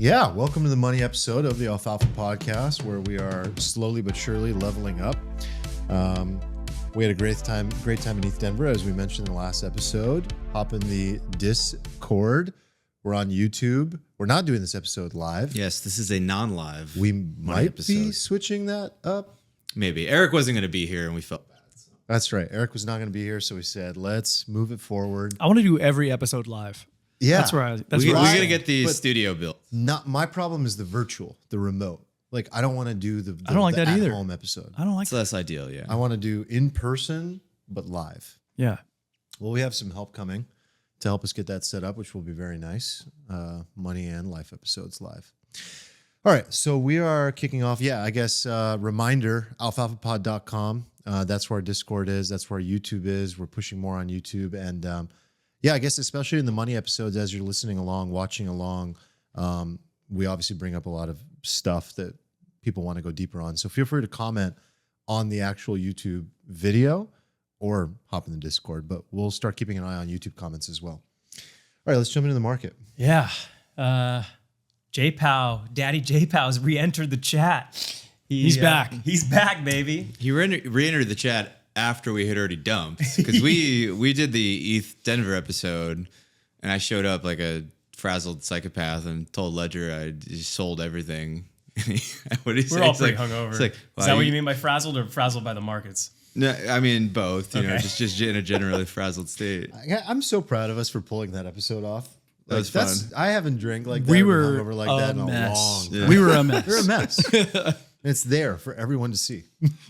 Yeah, welcome to the money episode of the Alfalfa podcast, where we are slowly but surely leveling up. We had a great time in East Denver, as we mentioned in the last episode. Hop in the Discord. We're on YouTube. We're not doing this episode live. Yes, this is a non-live. We might be switching that up. Maybe. Eric wasn't going to be here, and we felt bad. So. That's right. Eric was not going to be here, so we said, let's move it forward. I want to do every episode live. Yeah, that's where we're going to get the studio built. Not my problem is the virtual, the remote. Like, I don't want to do the I don't like that either. Home episode. I don't like it's less ideal. Yeah, I want to do in person but live. Yeah. Well, we have some help coming to help us get that set up, which will be very nice. Money and life episodes live. All right, so we are kicking off. Yeah, I guess reminder: alfalfapod.com. That's where our Discord is. That's where our YouTube is. We're pushing more on YouTube and. Yeah, I guess especially in the money episodes, as you're listening along, watching along, we obviously bring up a lot of stuff that people want to go deeper on. So feel free to comment on the actual YouTube video or hop in the Discord, but we'll start keeping an eye on YouTube comments as well. All right, let's jump into the market. Yeah. J-Pow, Daddy J-Pow has re-entered the chat. He's back. He's back, baby. He re-entered the chat after we had already dumped, because we did the ETH Denver episode, and I showed up like a frazzled psychopath and told Ledger I just sold everything. What did he say? We're all pretty hungover. It's like, is that what you mean by frazzled, or frazzled by the markets? No, I mean both. You Okay. know, just in a generally frazzled state. I'm so proud of us for pulling that episode off. That was fun. I haven't drank like that. We or were hungover like that in a mess. long time. Yeah. We were a mess. We're a mess. It's there for everyone to see.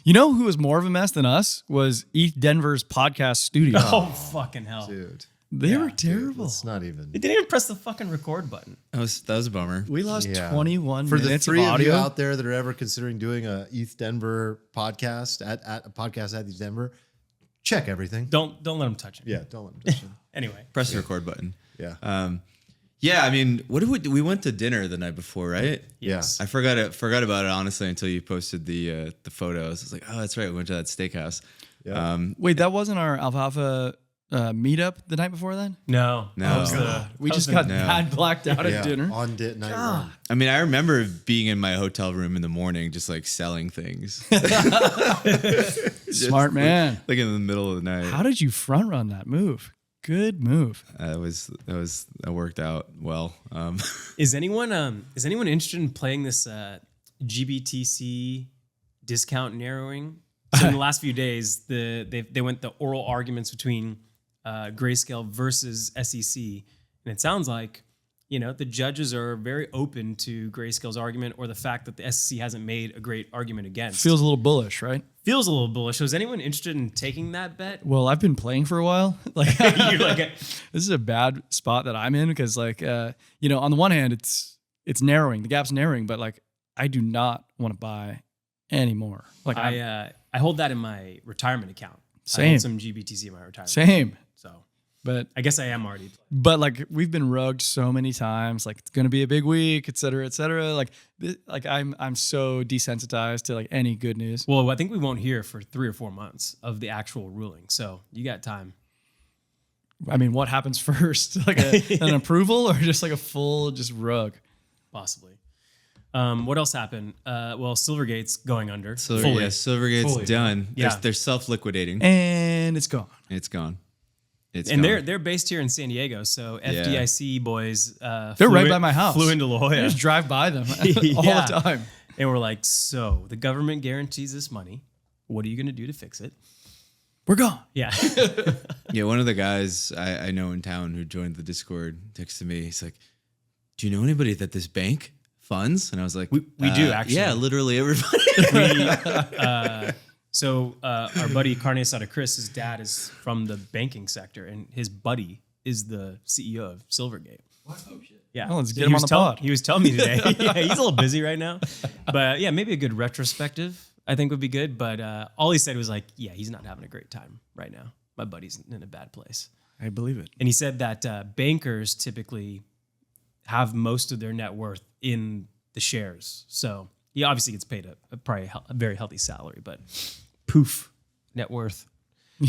You know who was more of a mess than us was ETH Denver's podcast studio. Oh, fucking hell. Dude. They were terrible. It's not even. They didn't even press the fucking record button. That was a bummer. We lost Yeah. 21 For the minutes three of of you audio. out there that are ever considering doing a ETH Denver podcast at a podcast at ETH Denver, check everything. Don't let them touch it. Yeah, don't let them touch it. Anyway. Press the record button. Yeah. Yeah, I mean, what did we went to dinner the night before, right? Yes. I forgot about it honestly until you posted the photos. I was like, oh, that's right, we went to that steakhouse. Yeah. Wait, that wasn't our Alfalfa meetup the night before then? No. No. We just got No. bad blacked out Yeah, at dinner. on night one. I mean, I remember being in my hotel room in the morning, just like selling things. Smart man. Like in the middle of the night. How did you front run that move? Good move. That worked out well. Is anyone interested in playing this GBTC discount narrowing? So in the last few days, they went the oral arguments between Grayscale versus SEC, and it sounds like the judges are very open to Grayscale's argument, or the fact that the SEC hasn't made a great argument against. Feels a little bullish, right? Feels a little bullish. So is anyone interested in taking that bet? Well, I've been playing for a while. Like, You're like, this is a bad spot that I'm in because, like, on the one hand, it's narrowing, the gap's narrowing, but like, I do not want to buy anymore. Like, I hold that in my retirement account. I Same. hold some GBTC in my retirement. Same. So, But I guess I am already. But like, we've been rugged so many times, like it's gonna be a big week, et cetera, et cetera. Like I'm so desensitized to like any good news. Well, I think we won't hear for 3 or 4 months of the actual ruling. So you got time. I mean, what happens first? Like an approval or just like a full just rug? Possibly. What else happened? Well, Silvergate's going under. Silvergate's Fully. done. Yeah. They're self-liquidating. And it's gone. It's gone. They're based here in San Diego, so FDIC boys. They're right by my house. Flew into La Jolla. I just drive by them all Yeah. the time. And we're like, so the government guarantees this money. What are you going to do to fix it? We're gone. Yeah. Yeah, one of the guys I know in town who joined the Discord texted me. He's like, "Do you know anybody that this bank funds?" And I was like, We do, actually. Yeah, literally everybody." So our buddy Carne Asada Chris, his dad is from the banking sector, and his buddy is the CEO of Silvergate. What? Oh shit! Yeah, Well, let's get He him was on the pod. He was telling me today. Yeah, he's a little busy right now, but yeah, maybe a good retrospective I think would be good. But all he said was like, yeah, he's not having a great time right now. My buddy's in a bad place. I believe it. And he said that bankers typically have most of their net worth in the shares. So he obviously gets paid probably a very healthy salary, but poof, net worth.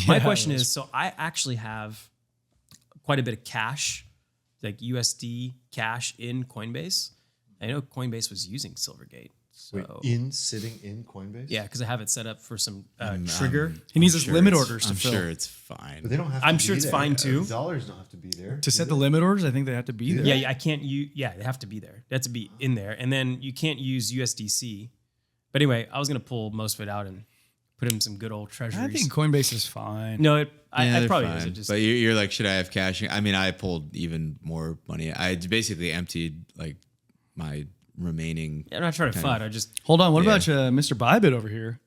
My question is, so I actually have quite a bit of cash, like USD cash in Coinbase. I know Coinbase was using Silvergate. So Wait, sitting in Coinbase? yeah, because I have it set up for some trigger. He needs his limit it's- orders to I'm fill. sure it's fine. But they don't have to I'm be sure it's there. fine, too. Dollars don't have to be there. To set the limit orders, I think they have to be there. Yeah, I can't use. Yeah, they have to be there. They have to be in there, and then you can't use USDC. But anyway, I was gonna pull most of it out and put in some good old treasuries. I think Coinbase is fine. no, Yeah, I they're probably fine. is. It just But you're like, should I have cash? I mean, I pulled even more money. I basically emptied like my remaining. I'm not trying to FUD. I just Hold on. What Yeah. about Mr. Bybit over here?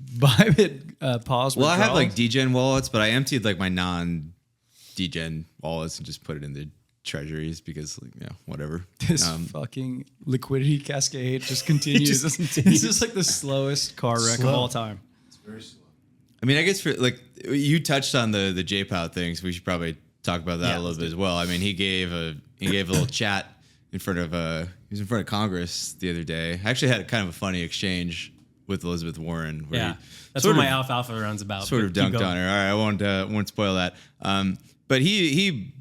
Bybit paused. Well, I have like withdrawals. DGen wallets, but I emptied like my non-DGen wallets and just put it in the treasuries because, like, whatever. This fucking liquidity cascade just continues. just This continues. is like the slowest car wreck of Slow. all time. It's very slow. I mean, I guess for like you touched on the J-Pow things, we should probably talk about that a little bit as well. I mean, he gave a little chat in front of he was in front of Congress the other day. I actually had kind of a funny exchange with Elizabeth Warren. Where yeah. he That's sort what of- my alfalfa round's about. sort of but keep dunked going. on her. All right, I won't spoil that. But he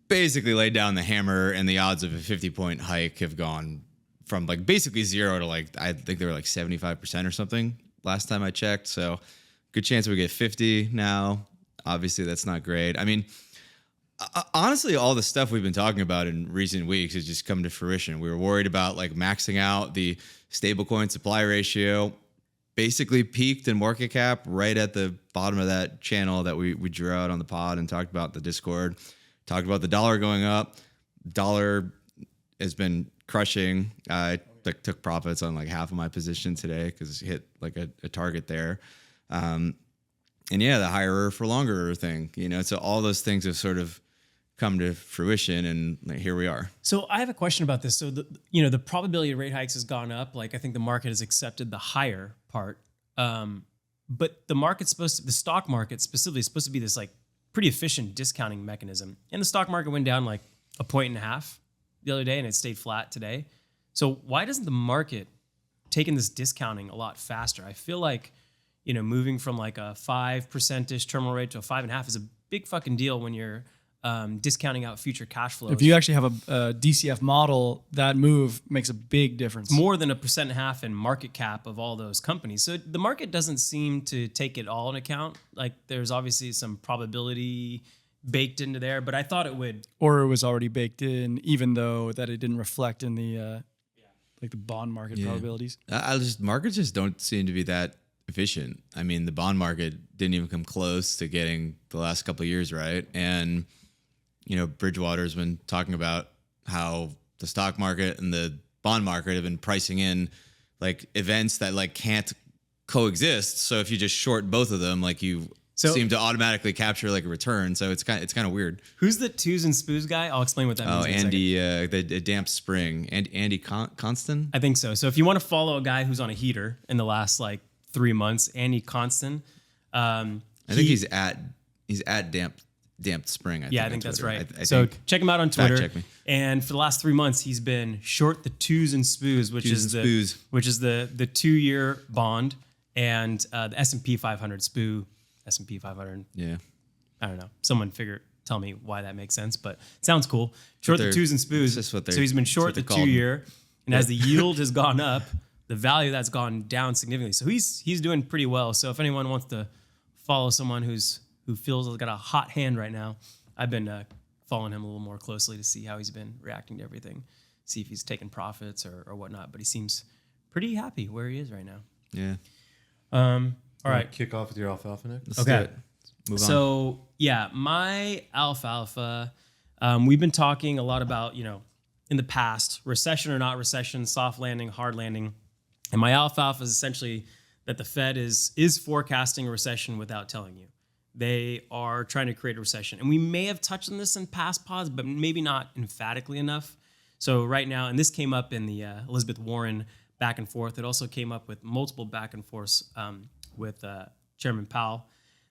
basically laid down the hammer, and the odds of a 50-point hike have gone from like basically zero to like I think they were like 75% or something last time I checked. So good chance we get 50 now. Obviously, that's not great. I mean, honestly, all the stuff we've been talking about in recent weeks has just come to fruition. We were worried about like maxing out the stablecoin supply ratio. Basically peaked in market cap right at the bottom of that channel that we drew out on the pod and talked about the Discord. Talked about the dollar going up. Dollar has been crushing. I took profits on like half of my position today because it hit like a target there. And yeah, the higher for longer thing, so all those things have sort of come to fruition, and like, here we are. So I have a question about this. So the probability of rate hikes has gone up. Like I think the market has accepted the higher part. But the stock market specifically is supposed to be this like pretty efficient discounting mechanism. And the stock market went down like 1.5 the other day and it stayed flat today. So why doesn't the market take in this discounting a lot faster? I feel like, moving from like a 5%-ish terminal rate to a 5.5 is a big fucking deal when you're discounting out future cash flows. If you actually have a DCF model, that move makes a big difference. More than 1.5% in market cap of all those companies. So the market doesn't seem to take it all in account. Like there's obviously some probability baked into there, but I thought it would. Or it was already baked in, even though that it didn't reflect in the like the bond market probabilities. Markets just don't seem to be that efficient. I mean, the bond market didn't even come close to getting the last couple of years right. And Bridgewater's been talking about how the stock market and the bond market have been pricing in like events that like can't coexist. So if you just short both of them, like you seem to automatically capture like a return. So it's kind of weird. Who's the twos and spoos guy? I'll explain what that means. Oh, in a second. Andy, the damp spring, and Andy Constant. I think so. So if you want to follow a guy who's on a heater in the last like 3 months, Andy Constant. I think he's at Damped Spring. I think that's right. I so think. check him out on Twitter. check me. And for the last 3 months, he's been short the twos and spoos, which Twos is and the spoos. which is the 2-year bond and the S&P 500 SPOO. S&P 500. Yeah. I don't know. Someone tell me why that makes sense, but it sounds cool. Short the they're- twos and it's spoos. just what So he's been short the they're called. 2-year, and as the yield has gone up, the value that's gone down significantly. So he's doing pretty well. So if anyone wants to follow someone who feels he's got a hot hand right now, I've been following him a little more closely to see how he's been reacting to everything, see if he's taking profits or whatnot. But he seems pretty happy where he is right now. Yeah. All right. Kick off with your alfalfa, Nick. Let's Okay. do it. Move on. So yeah, my alfalfa. We've been talking a lot about in the past, recession or not recession, soft landing, hard landing, and my alfalfa is essentially that the Fed is forecasting a recession without telling you. They are trying to create a recession, and we may have touched on this in past pods, but maybe not emphatically enough. So right now, and this came up in the Elizabeth Warren back and forth. It also came up with multiple back and forths with Chairman Powell.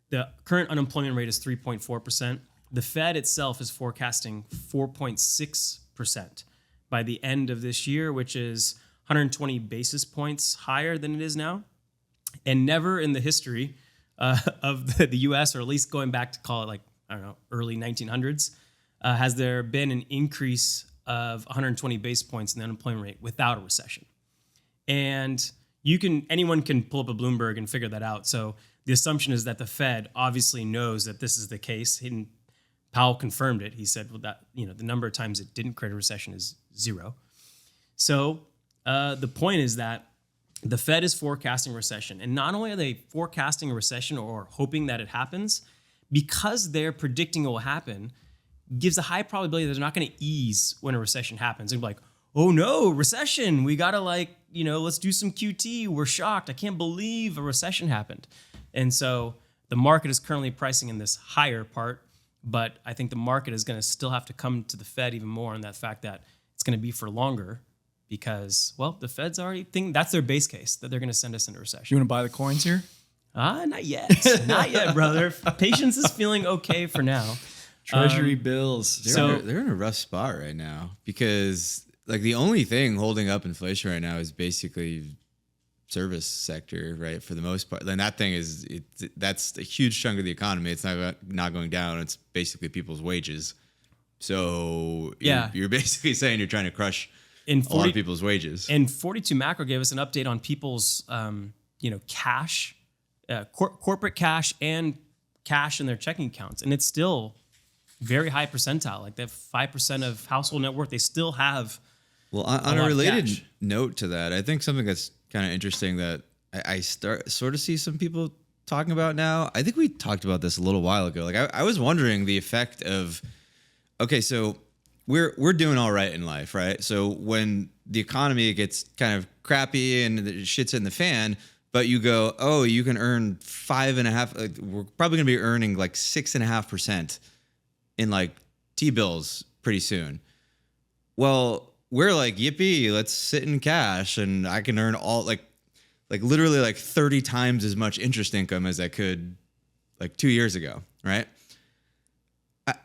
The current unemployment rate is 3.4%. The Fed itself is forecasting 4.6% by the end of this year, which is 120 basis points higher than it is now. And never in the history of the U.S., or at least going back to call it like, I don't know, early 1900s, has there been an increase of 120 basis points in the unemployment rate without a recession. And anyone can pull up a Bloomberg and figure that out. So the assumption is that the Fed obviously knows that this is the case. Powell confirmed it. He said, well, that, the number of times it didn't create a recession is 0. So the point is that the Fed is forecasting recession. And not only are they forecasting a recession or hoping that it happens, because they're predicting it will happen, gives a high probability that they're not going to ease when a recession happens. And be like, oh no, recession. We got to let's do some QT. We're shocked. I can't believe a recession happened. And so the market is currently pricing in this higher part, but I think the market is going to still have to come to the Fed even more on that fact that it's going to be for longer because, well, the Fed's already think that's their base case, that they're going to send us into recession. You want to buy the coins here? Not yet. Not yet, brother. Patience is feeling okay for now. Treasury bills. They're in a rough spot right now because the only thing holding up inflation right now is basically service sector, right? For the most part. And that thing that's a huge chunk of the economy. It's not going down. It's basically people's wages. So you're basically saying you're trying to crush a lot of people's wages. And 42 Macro gave us an update on people's, cash, corporate cash and cash in their checking accounts. And it's still very high percentile. Like that 5% of household net worth, they still have. Well, on a related note to that, I think something that's kind of interesting that I sort of see some people talking about now. I think we talked about this a little while ago. I was wondering the effect of, okay, so we're doing all right in life, right? So when the economy gets kind of crappy and the shit's in the fan, but you go, oh, you can earn 5.5%. We're probably gonna be earning 6.5% in T-bills pretty soon. Well, we're yippee, let's sit in cash and I can earn all literally 30 times as much interest income as I could 2 years ago, right?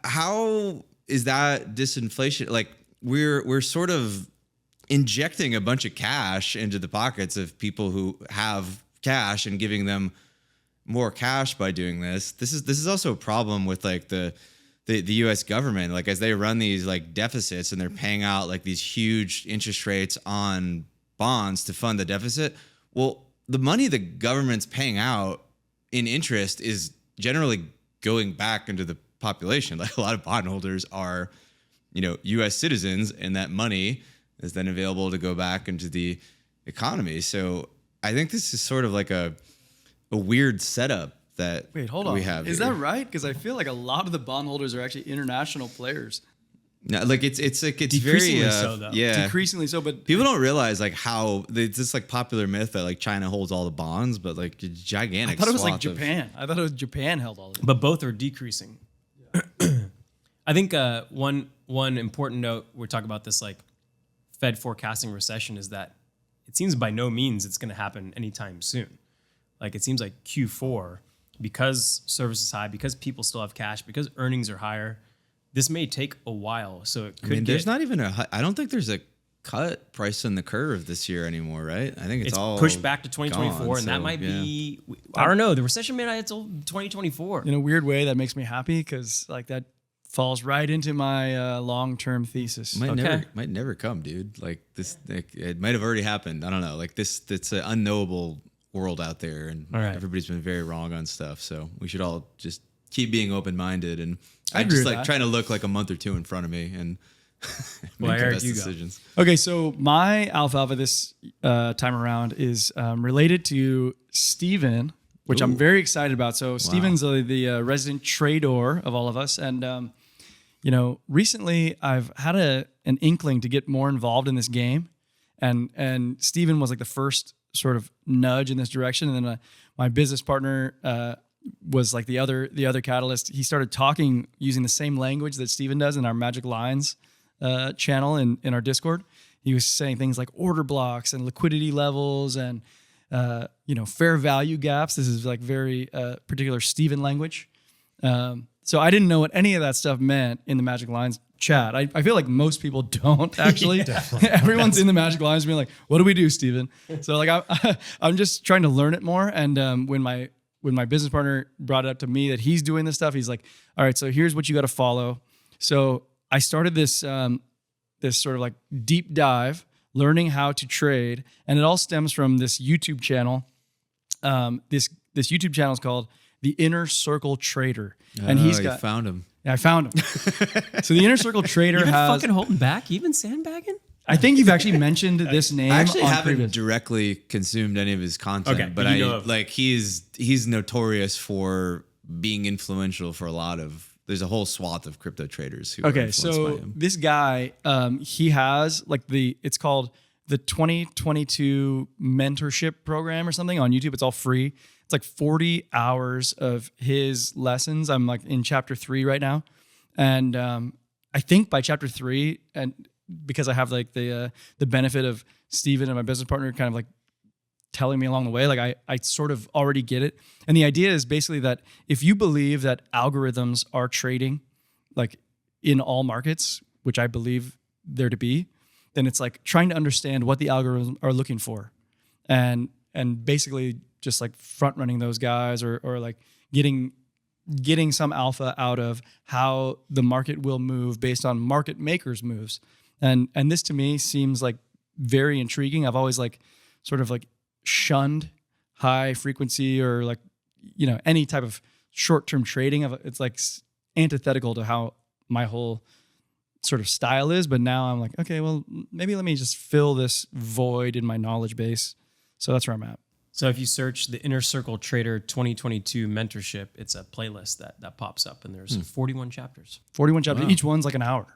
How is that disinflation? We're sort of injecting a bunch of cash into the pockets of people who have cash and giving them more cash by doing this. This is also a problem with the U.S. government, as they run these deficits and they're paying out these huge interest rates on bonds to fund the deficit. Well, the money the government's paying out in interest is generally going back into the population. A lot of bondholders are, U.S. citizens, and that money is then available to go back into the economy. So I think this is sort of a weird setup that we have. Is that right? Because I feel like a lot of the bondholders are actually international players. No, it's decreasingly very so though. Yeah, decreasingly so. But people don't realize how it's this popular myth that China holds all the bonds, but gigantic. I thought it was swath of- Japan. I thought it was Japan held all of them. But both are decreasing. I think one important note we're talking about this Fed forecasting recession is that it seems by no means it's going to happen anytime soon. It seems like Q4, because service is high, because people still have cash, because earnings are higher, this may take a while. So it could. There's not even I don't think there's a cut price in the curve this year anymore, right? I think it's all pushed back to 2024, gone, and that so, might be. I don't know. The recession may not until 2024. In a weird way, that makes me happy because that falls right into my long-term thesis. Might never come, dude. This, it might have already happened. I don't know. It's an unknowable world out there, and everybody's been very wrong on stuff. So we should all just keep being open-minded, and I just trying to look a month or two in front of me and make the best decisions. Okay, so my alfalfa this time around is related to Steven, which I'm very excited about. So Steven's the resident trader of all of us, and recently I've had an inkling to get more involved in this game, and Steven was the first sort of nudge in this direction, and then my business partner was the other catalyst. He started talking using the same language that Steven does in our Magic Lines channel in our Discord. He was saying things like order blocks and liquidity levels and fair value gaps. This is very particular Steven language. So I didn't know what any of that stuff meant in the Magic Lines chat. I feel like most people don't actually. Everyone's in the Magic Lines being like, "What do we do, Steven?" So I'm just trying to learn it more. And when my business partner brought it up to me that he's doing this stuff, he's like, "All right, so here's what you got to follow." So I started this this sort of like deep dive, learning how to trade, and it all stems from this YouTube channel. This YouTube channel is called The Inner Circle Trader, and he's you got. found him. Yeah, I found him. So the Inner Circle Trader You've been has. fucking holding back, even sandbagging. I think you've actually mentioned this name. I actually on haven't previous. directly consumed any of his content, Okay, but but you know of- he's notorious for being influential for a lot of. There's a whole swath of crypto traders who are Okay, influenced so by him. this guy, he has like it's called the 2022 mentorship program or something on YouTube. It's all free. It's like 40 hours of his lessons. I'm like in chapter 3 right now. And I think by chapter 3, and because I have like the benefit of Steven and my business partner kind of like telling me along the way, like I sort of already get it. And the idea is basically that if you believe that algorithms are trading like in all markets, which I believe there to be, then it's like trying to understand what the algorithms are looking for and basically just like front running those guys or like getting some alpha out of how the market will move based on market makers' moves. And this to me seems like very intriguing. I've always like sort of like shunned high frequency or like, you know, any type of short-term trading. It's like antithetical to how my whole sort of style is. But now I'm like, okay, well, maybe let me just fill this void in my knowledge base. So that's where I'm at. So if you search the Inner Circle Trader 2022 mentorship, it's a playlist that pops up, and there's 41 chapters. 41 chapters. Each one's like an hour.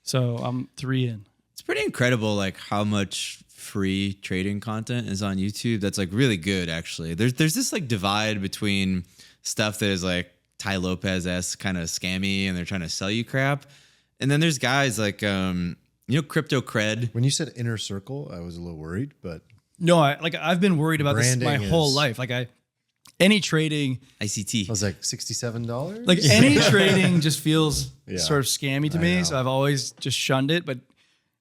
So I'm 3 in. It's pretty incredible, like how much free trading content is on YouTube. That's like really good, actually. There's this like divide between stuff that is like Ty Lopez-esque kind of scammy, and they're trying to sell you crap, and then there's guys like Crypto Cred. When you said inner circle, I was a little worried, but No, I've been worried about this my Branding whole is- life. Like any trading, ICT. I was like $67. like any trading just feels Yeah. sort of scammy to I me. know. So I've always just shunned it, but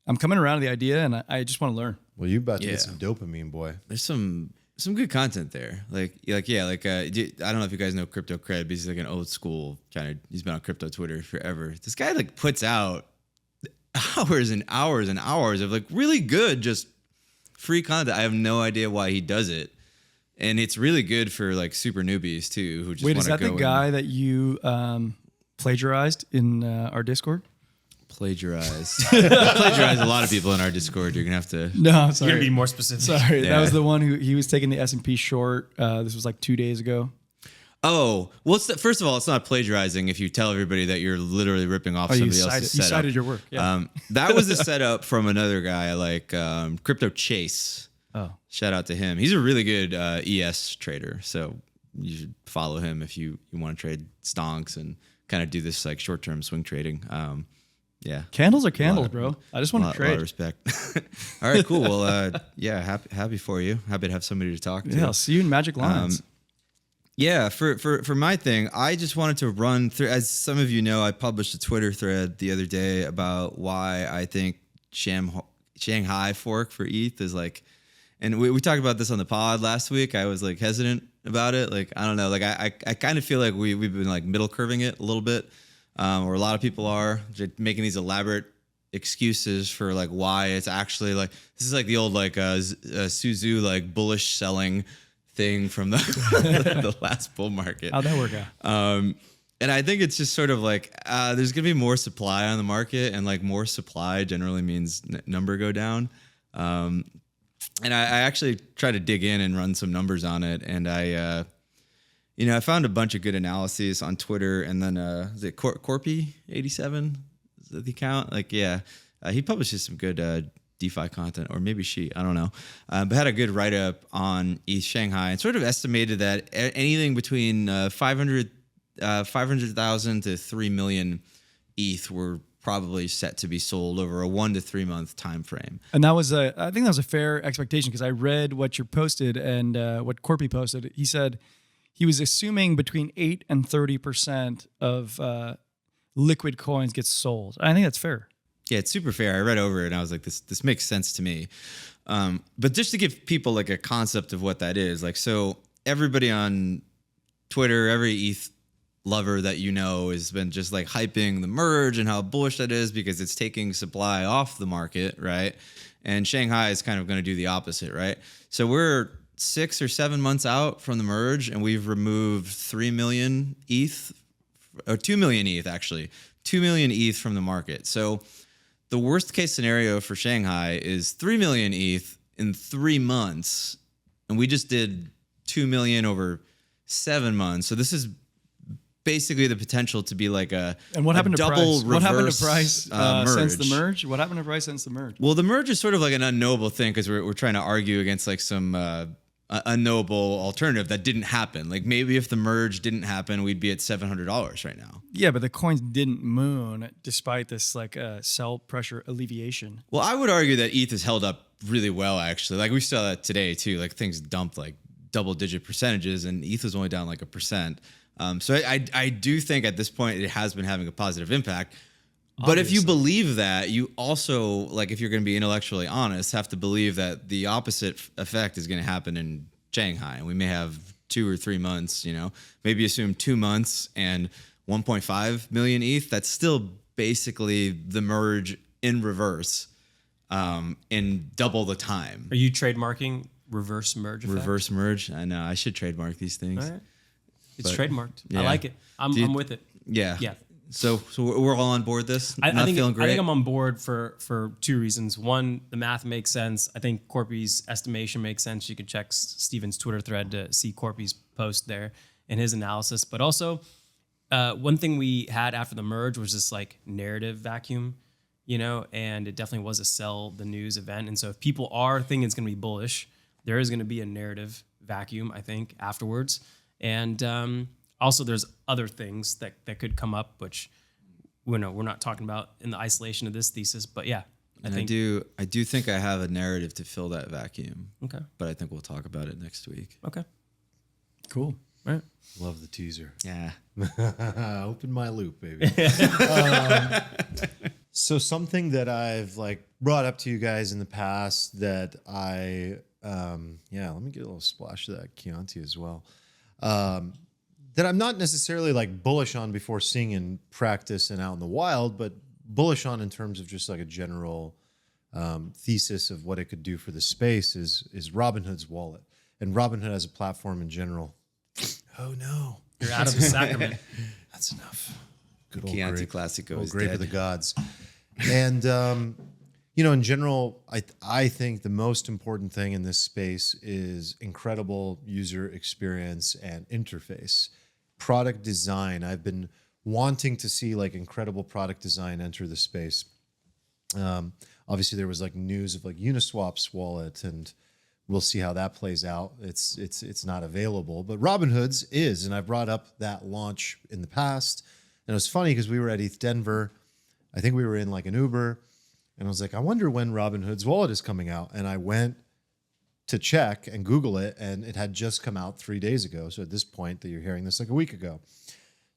I'm coming around to the idea and I just want to learn. Well, you about to Yeah. get some dopamine, boy. There's some good content there. I don't know if you guys know Crypto Cred, but he's like an old school kind of. He's been on crypto Twitter forever. This guy like puts out hours and hours and hours of like really good just free content. I have no idea why he does it, and it's really good for like super newbies too who just Wait, want is to that go the guy that you plagiarized in our Discord? plagiarize. Plagiarize a lot of people in our Discord. You're gonna have to. No, I'm You're sorry. gonna be more specific. Sorry, Yeah. that was the one who he was taking the S&P short. This was like 2 days ago. Oh, well, first of all, it's not plagiarizing if you tell everybody that you're literally ripping off You somebody else's setup. cited your work. Yeah. That was a setup from another guy like Crypto Chase. Oh. Shout out to him. He's a really good ES trader. So you should follow him if you want to trade stonks and kind of do this like short-term swing trading. Yeah. Candles are candles, bro. I just want to A lot trade. of respect. All right, cool. Well, yeah, happy for you. Happy to have somebody to talk to. Yeah, I'll see you in Magic Lines. Yeah, for my thing, I just wanted to run through. As some of you know, I published a Twitter thread the other day about why I think Shanghai fork for ETH is like, and we talked about this on the pod last week. I was like hesitant about it. Like, I don't know. Like, I kind of feel like we've been like middle curving it a little bit, or a lot of people are just making these elaborate excuses for like why it's actually like this is like the old like Suzu like bullish selling thing from the the last bull market. How'd that work out? And I think it's just sort of like there's gonna be more supply on the market, and like more supply generally means number go down. And I actually tried to dig in and run some numbers on it, and I found a bunch of good analyses on Twitter, and then is it Corpy87? Is that the account? Like, yeah, he publishes some good DeFi content, or maybe she, I don't know, but had a good write-up on ETH Shanghai and sort of estimated that anything between 500,000 to 3 million ETH were probably set to be sold over a 1 to 3 month time frame. And I think that was a fair expectation because I read what you posted and what Corpy posted. He said he was assuming between 8 and 30% of liquid coins gets sold. I think that's fair. Yeah, it's super fair. I read over it and I was like, this makes sense to me. But just to give people like a concept of what that is, like, so everybody on Twitter, every ETH lover that has been just like hyping the merge and how bullish that is because it's taking supply off the market, right? And Shanghai is kind of going to do the opposite, right? So we're 6 or 7 months out from the merge, and we've removed 3 million ETH, or 2 million ETH actually, 2 million ETH from the market. So the worst case scenario for Shanghai is 3 million ETH in 3 months, and we just did 2 million over 7 months. So this is basically the potential to be like a And what happened to double price? What happened to reverse, price since the merge. merge? What happened to price since the merge? Well, the merge is sort of like an unknowable thing because we're trying to argue against like some unknowable alternative that didn't happen. Like maybe if the merge didn't happen, we'd be at $700 right now. Yeah, but the coins didn't moon despite this like sell pressure alleviation. Well, I would argue that ETH has held up really well, actually. Like we saw that today too. Like things dumped like double-digit percentages, and ETH was only down like 1%. So I do think at this point it has been having a positive impact. But if you believe that, you also, like if you're going to be intellectually honest, have to believe that the opposite effect is going to happen in Shanghai. And we may have 2 or 3 months, maybe assume 2 months and 1.5 million ETH. That's still basically the merge in reverse in double the time. Are you trademarking reverse merge effect? Reverse merge? I know. I should trademark these things. All right. It's But, trademarked. I yeah. like it. I'm with it. Yeah. Yeah. So we're all on board this? I Not think feeling great? I think I'm on board for 2 reasons. One, the math makes sense. I think Corpy's estimation makes sense. You can check Steven's Twitter thread to see Corpy's post there and his analysis. But also, one thing we had after the merge was this like narrative vacuum, and it definitely was a sell the news event. And so if people are thinking it's going to be bullish, there is going to be a narrative vacuum, I think, afterwards. And also, there's other things that could come up, which we're not talking about in the isolation of this thesis. But yeah, I do think I have a narrative to fill that vacuum. Okay. But I think we'll talk about it next week. Okay. Cool. All right. Love the teaser. Yeah. Open my loop, baby. So something that I've like brought up to you guys in the past that let me get a little splash of that Chianti as well. That I'm not necessarily like bullish on before seeing in practice and out in the wild, but bullish on in terms of just like a general thesis of what it could do for the space is Robinhood's wallet and Robinhood as a platform in general. Oh no, You're out of the sacrament. that's enough. Good old Chianti grape. Classico Old is grape dead. of the gods. And in general, I think the most important thing in this space is incredible user experience and interface. Product design. I've been wanting to see like incredible product design enter the space. Obviously, there was like news of like Uniswap's wallet, and we'll see how that plays out. It's not available, but Robinhood's is, and I brought up that launch in the past. And it was funny because we were at ETH Denver. I think we were in like an Uber, and I was like, I wonder when Robinhood's wallet is coming out. And I went to check and Google it, and it had just come out 3 days ago. So at this point that you're hearing this, like a week ago.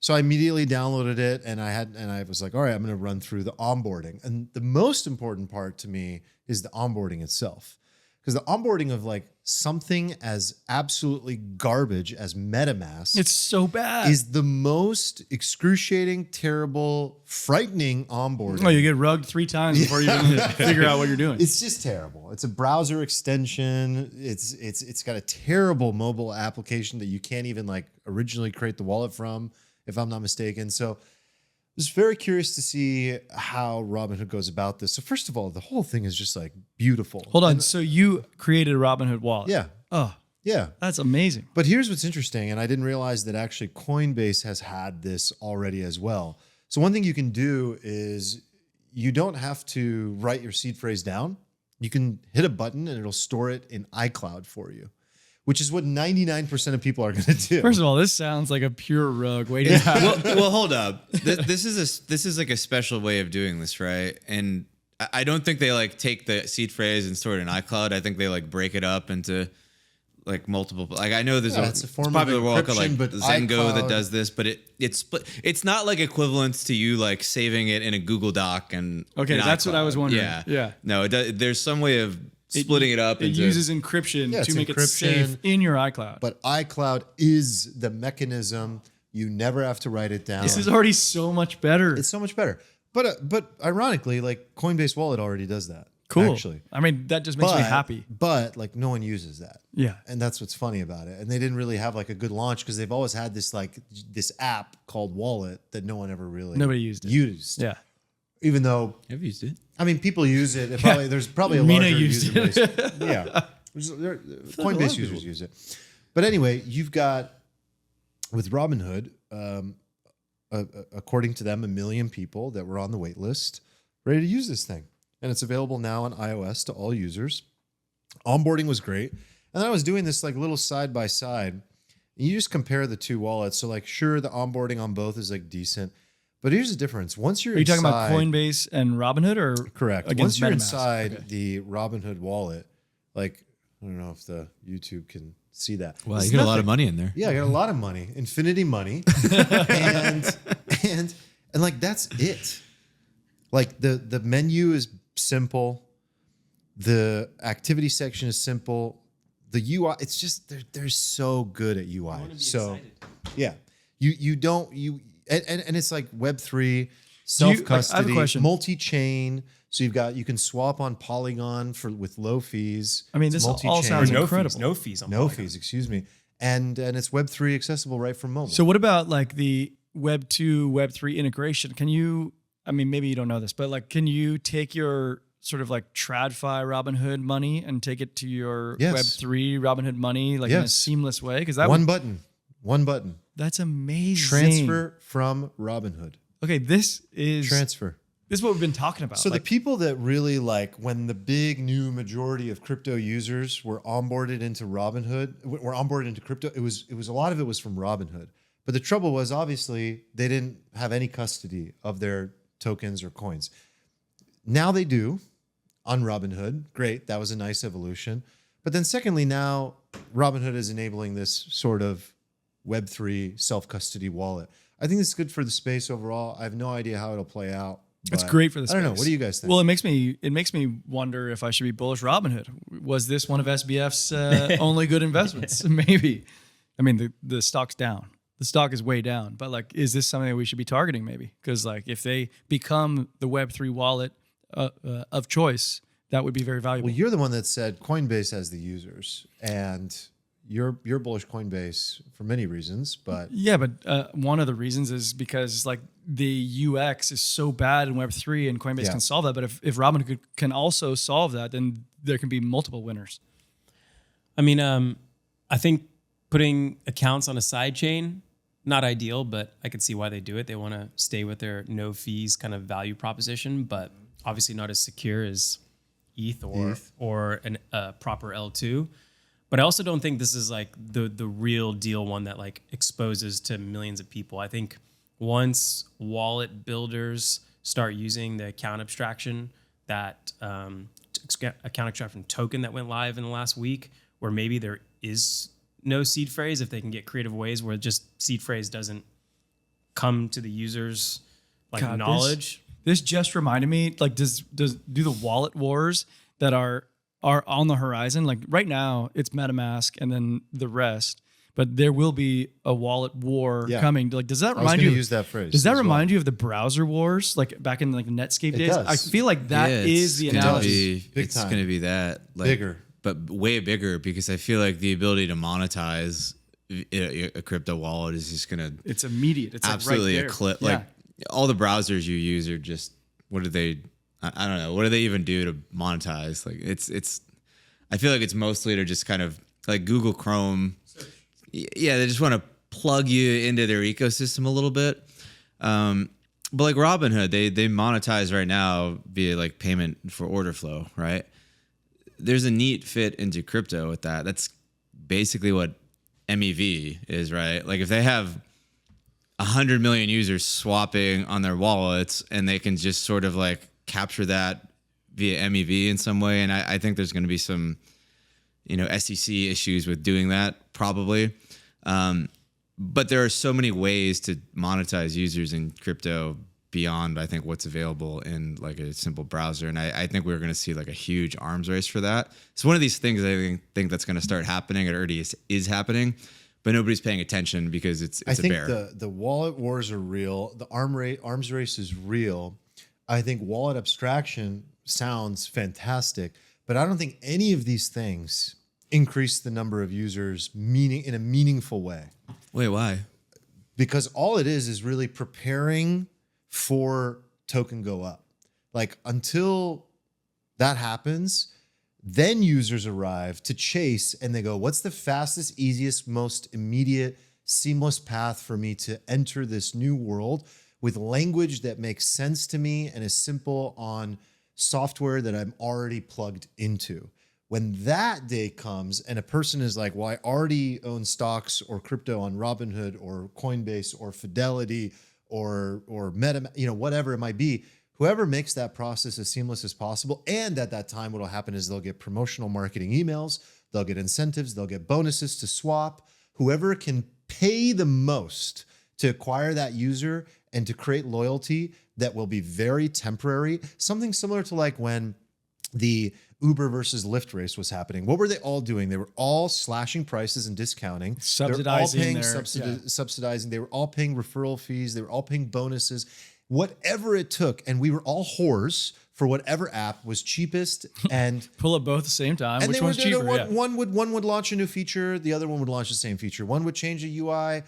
So I immediately downloaded it, and I was like, all right, I'm going to run through the onboarding. And the most important part to me is the onboarding itself. Because the onboarding of like something as absolutely garbage as MetaMask It's so bad. is the most excruciating, terrible, frightening onboarding. Oh, you get rugged 3 times before you even figure out what you're doing. It's just terrible. It's a browser extension. It's got a terrible mobile application that you can't even like originally create the wallet from, if I'm not mistaken. So I was very curious to see how Robinhood goes about this. So first of all, the whole thing is just like beautiful. Hold on. So you created a Robinhood wallet? Yeah. Oh, Yeah. that's amazing. But here's what's interesting, and I didn't realize that actually Coinbase has had this already as well. So one thing you can do is you don't have to write your seed phrase down. You can hit a button and it'll store it in iCloud for you, which is what 99% of people are going to do. First of all, this sounds like a pure rug waiting to happen. well, hold up. This is like a special way of doing this, right? And I don't think they like take the seed phrase and store it in iCloud. I think they like break it up into like multiple. Like I know there's it's a form of popular wallet called like encryption, but Zengo iCloud- that does this, but it's not like equivalent to you like saving it in a Google Doc and Okay, in that's what I was iCloud. wondering. Yeah, Yeah. No, there's some way of splitting it up. It into, uses encryption Yeah, to it's make it encryption. safe in your iCloud. But iCloud is the mechanism You never have to write it down. This is already so much better. It's so much better. But ironically, like Coinbase Wallet already does that. Cool. Actually. I mean, that just makes me happy. But like no one uses that. Yeah. And that's what's funny about it. And they didn't really have like a good launch because they've always had this like this app called Wallet that no one ever really Nobody used it. Yeah. Even though I've used it. I mean people use it. Probably there's probably a Mina larger used user it. base. Yeah. Coinbase users use it. But anyway, you've got with Robinhood, according to them, 1 million people that were on the wait list ready to use this thing. And it's available now on iOS to all users. Onboarding was great. And then I was doing this like little side by side. And you just compare the two wallets. So like, sure, the onboarding on both is like decent. But here's the difference. Once you're Are you talking about inside- Coinbase and Robinhood or Correct. against Once you're MetaMask? inside Okay. the Robinhood wallet, like, I don't know if the YouTube can see that. Wow, It's you got a lot of nothing. money in there. Yeah, I got a lot of money, infinity money, and like that's it. Like the menu is simple, the activity section is simple, the UI it's just they're so good at UI. So yeah, you don't and it's like Web3 self custody, question. multi-chain. So you can swap on Polygon with low fees. I mean, It's this all multi-chain. sounds no incredible. fees. No fees. On No Polygon. fees, excuse me. And it's Web3 accessible right from mobile. So what about like the Web 2, Web 3 integration? Can you, I mean, maybe you don't know this, but like, can you take your sort of like TradFi Robinhood money and take it to your Yes. Web 3 Robinhood money like in a Yes. seamless way? Because that one button. that's amazing. Transfer from Robinhood. Okay, this is what we've been talking about. So like, the people that really like when the big new majority of crypto users were onboarded into Robinhood, were onboarded into crypto, it was a lot of it was from Robinhood. But the trouble was obviously they didn't have any custody of their tokens or coins. Now they do on Robinhood. Great, that was a nice evolution. But then secondly, now Robinhood is enabling this sort of Web3 self-custody wallet. I think this is good for the space overall. I have no idea how it'll play out. it's but great for the I don't know. space. What do you guys think? Well, it makes me wonder if I should be bullish Robinhood. Was this one of SBF's only good investments? Maybe. I mean, the stock's down. The stock is way down. But like, is this something that we should be targeting? Maybe because like, if they become the Web3 wallet of choice, that would be very valuable. Well, you're the one that said Coinbase has the users, and you're bullish Coinbase for many reasons. But Yeah, but one of the reasons is because like the UX is so bad in Web3 and Coinbase Yeah. can solve that. But if Robinhood can also solve that, then there can be multiple winners. I mean, I think putting accounts on a side chain, not ideal, but I could see why they do it. They want to stay with their no fees kind of value proposition, but obviously not as secure as ETH or a proper L2. But I also don't think this is like the real deal one that like exposes to millions of people. I think once wallet builders start using the account abstraction, that account abstraction token that went live in the last week, where maybe there is no seed phrase, if they can get creative ways where just seed phrase doesn't come to the users like God, knowledge. This just reminded me, like, do the wallet wars that are on the horizon? Like right now, it's MetaMask and then the rest, but there will be a wallet war Yeah. coming. Like, does that I was remind going you? to use that phrase. Does that as well. remind you of the browser wars, like back in like Netscape days? does. I feel like that Yeah, is the it's gonna analogy. be- Big It's time. going to be that like, Bigger. but way bigger because I feel like the ability to monetize a crypto wallet is just going to It's immediate. It's absolutely like right there. eclipse. Yeah. Like all the browsers you use are just what do they? I don't know. What do they even do to monetize? Like it's. I feel like it's mostly to just kind of like Google Chrome. Yeah, they just want to plug you into their ecosystem a little bit. But like Robinhood, they monetize right now via like payment for order flow, right? There's a neat fit into crypto with that. That's basically what MEV is, right? Like if they have 100 million users swapping on their wallets and they can just sort of like capture that via MEV in some way. And I think there's going to be some, SEC issues with doing that probably. But there are so many ways to monetize users in crypto beyond, I think, what's available in like a simple browser. And I think we're going to see like a huge arms race for that. It's one of these things I think that's going to start happening. It already is happening. but nobody's paying attention because it's I a think bear. the wallet wars are real. The arms race is real. I think wallet abstraction sounds fantastic, but I don't think any of these things increase the number of users in a meaningful way. Wait, why? Because all it is really preparing for token go up. Like until that happens, then users arrive to chase and they go, what's the fastest, easiest, most immediate, seamless path for me to enter this new world with language that makes sense to me and is simple on software that I'm already plugged into. When that day comes and a person is like, well, I already own stocks or crypto on Robinhood or Coinbase or Fidelity or Meta, whatever it might be, whoever makes that process as seamless as possible. And at that time, what will happen is they'll get promotional marketing emails, they'll get incentives, they'll get bonuses to swap. Whoever can pay the most to acquire that user and to create loyalty that will be very temporary, something similar to like when the Uber versus Lyft race was happening. What were they all doing? They were all slashing prices and discounting. Subsidizing. They were all paying subsidizing. They were all paying referral fees. They were all paying bonuses. Whatever it took. And we were all whores for whatever app was cheapest. And Pull up both at the same time. and Which they were one's cheaper? one would launch a new feature, the other one would launch the same feature. One would change a UI,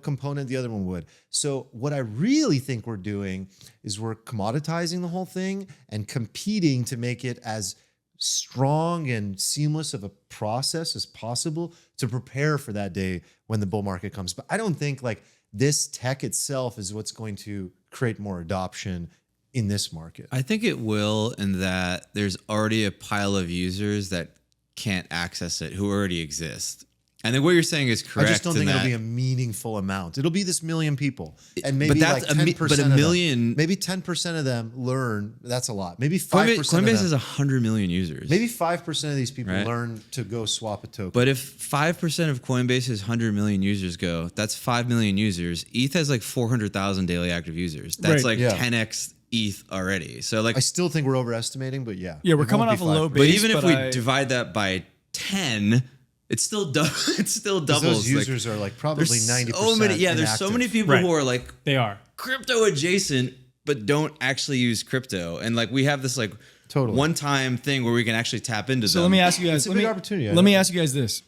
component, the other one would. So what I really think we're doing is we're commoditizing the whole thing and competing to make it as strong and seamless of a process as possible to prepare for that day when the bull market comes. But I don't think like this tech itself is what's going to create more adoption in this market. I think it will, in that there's already a pile of users that can't access it who already exist. And then what you're saying is correct. I just don't in think it'll that- be a meaningful amount. It'll be this million people, and maybe but that's like 10% but a of them- million. maybe 10% of them learn. That's a lot. Maybe 5% Coinbase of has them. 100 million users. Maybe 5% of these people Right. learn to go swap a token. But if 5% of Coinbase's 100 million users go, that's 5 million users. ETH has like 400,000 daily active users. That's Right. like Yeah. 10x ETH already. So like, I still think we're overestimating, but yeah. Yeah, we're it coming won't off be a low 5%. but base. even if but we I- divide that by 10, it's still it's still 'Cause doubles. those users are like probably there's 90%. so many. Yeah, there's so inactive. many people Right. who are like They are. crypto adjacent but don't actually use crypto, and like we have this like Totally. one-time thing where we can actually tap into So them. let me ask you guys. It's a let big me- opportunity, I Let me know. ask you guys this: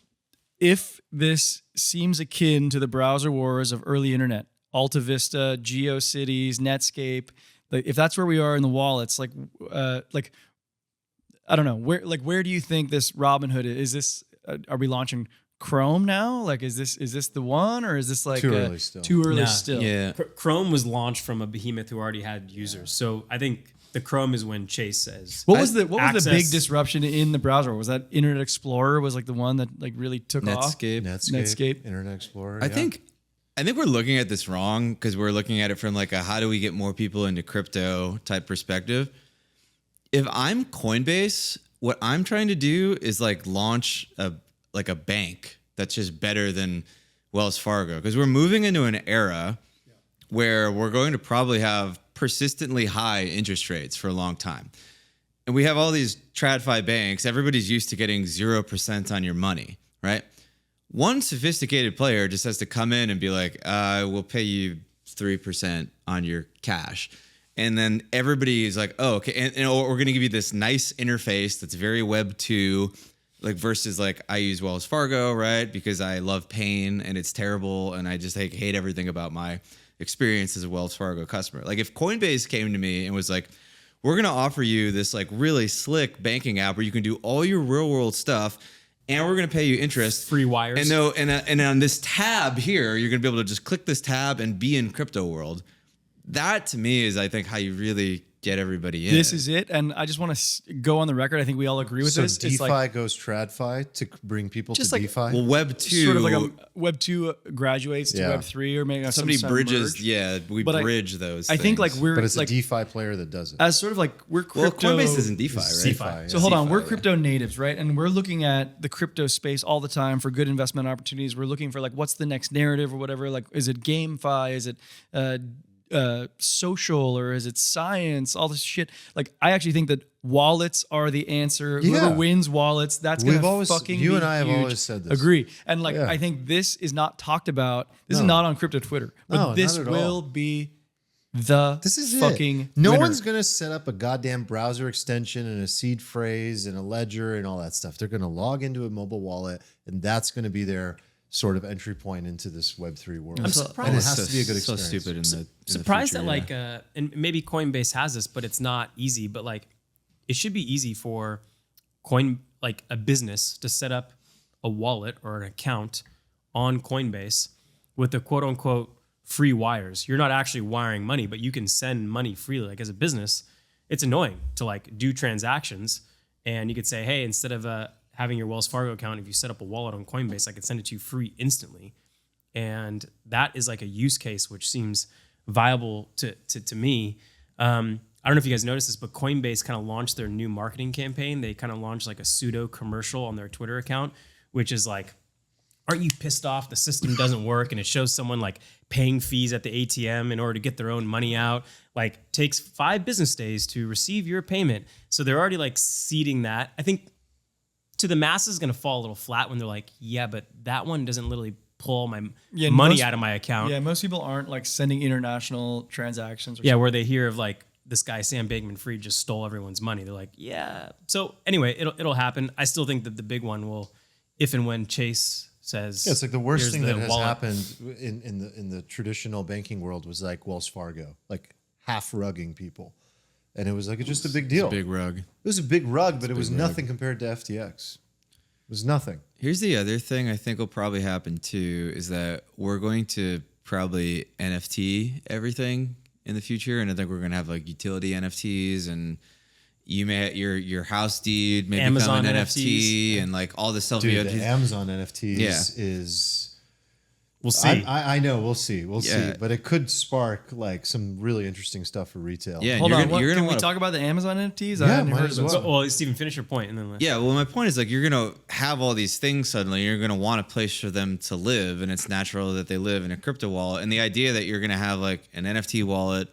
if this seems akin to the browser wars of early internet, Alta Vista, GeoCities, Netscape, like if that's where we are in the wallets, like I don't know, where do you think this Robinhood is? This are we launching Chrome now? Like is this the one, or is this like Too early still. Too early Nah. still. Yeah. Chrome was launched from a behemoth who already had users. So I think the Chrome is when Chase says. What was the big access- disruption in the browser? Was that Internet Explorer was like the one that like really took off? Netscape. Netscape. Internet Explorer. I yeah. think we're looking at this wrong because we're looking at it from like a how do we get more people into crypto type perspective. If I'm Coinbase, what I'm trying to do is like launch a bank that's just better than Wells Fargo, because we're moving into an era where we're going to probably have persistently high interest rates for a long time. And we have all these TradFi banks. Everybody's used to getting 0% on your money, right? One sophisticated player just has to come in and be like, we'll pay you 3% on your cash. And then everybody is like, oh, okay. And we're going to give you this nice interface that's very Web 2, like versus like I use Wells Fargo, right? Because I love pain and it's terrible. And I just like hate everything about my experience as a Wells Fargo customer. Like if Coinbase came to me and was like, we're going to offer you this like really slick banking app where you can do all your real world stuff, and we're going to pay you interest. Free wires. And no, and on this tab here, you're going to be able to just click this tab and be in crypto world. That to me is, I think, how you really get everybody in. This is it, and I just want to go on the record. I think we all agree with So this. DeFi It's like goes TradFi to bring people to Just like- DeFi. well, Web 2. sort of like a Web 2 graduates to Yeah. Web 3, or maybe somebody some bridges. merge. Yeah, we But bridge those. I think like things. we're but it's like a DeFi player that does it. as sort of like we're well, crypto. Coinbase isn't DeFi, right? CeFi. So hold on, we're CeFi, crypto natives, right? And we're looking at the crypto space all the time for good investment opportunities. We're looking for like what's the next narrative or whatever. Like, is it GameFi? Is it social or is it science? All this shit. Like I actually think that wallets are the answer. Yeah. Whoever wins wallets, that's We've gonna always- fucking you be and I have huge. always said this. Agree. And like Yeah. I think this is not talked about. This is No. not on crypto Twitter, but No, this not at will all. be the This is fucking it. No winner. one's gonna set up a goddamn browser extension and a seed phrase and a ledger and all that stuff. They're gonna log into a mobile wallet, and that's gonna be their sort of entry point into this Web3 world. I'm surprised. And it has to be a good So experience. stupid in the Surprised future, that like and maybe Coinbase has this, but it's not easy. But like, it should be easy for a business to set up a wallet or an account on Coinbase with the quote unquote free wires. You're not actually wiring money, but you can send money freely. Like as a business, it's annoying to like do transactions, and you could say, hey, instead of having your Wells Fargo account, if you set up a wallet on Coinbase, I could send it to you free instantly. And that is like a use case which seems viable to me. I don't know if you guys noticed this, but Coinbase kind of launched their new marketing campaign. They kind of launched like a pseudo commercial on their Twitter account, which is like, aren't you pissed off the system doesn't work? And it shows someone like paying fees at the ATM in order to get their own money out. Like takes 5 business days to receive your payment. So they're already like seeding that. I think to the masses is going to fall a little flat when they're like, yeah, but that one doesn't literally pull my money out of my account. Yeah, most people aren't like sending international transactions. Or Yeah, where they hear of like this guy Sam Bankman-Fried just stole everyone's money. They're like, yeah. So anyway, it'll happen. I still think that the big one will, if and when Chase says, Yeah, it's like the worst "Here's thing the that has wallet." happened in the traditional banking world was like Wells Fargo, like half rugging people, and it was like just a big deal. big rug. It was a big rug, but it was nothing compared to FTX. It was nothing. Here's the other thing I think will probably happen too is that we're going to probably NFT everything in the future, and I think we're going to have like utility NFTs, and you may your house deed may Amazon become an NFTs. NFT, and like all this stuff. Dude, the Amazon NFTs Yeah. is. We'll see. I know. We'll see. We'll see. Yeah. But it could spark like some really interesting stuff for retail. Yeah, Hold you're on, gonna, you're can gonna we wanna, talk about the Amazon NFTs? Yeah, I hadn't might heard as of those. well. Well, Steven, finish your point, and then Yeah, well, my point is like you're gonna have all these things suddenly. You're gonna want a place for them to live, and it's natural that they live in a crypto wallet. And the idea that you're gonna have like an NFT wallet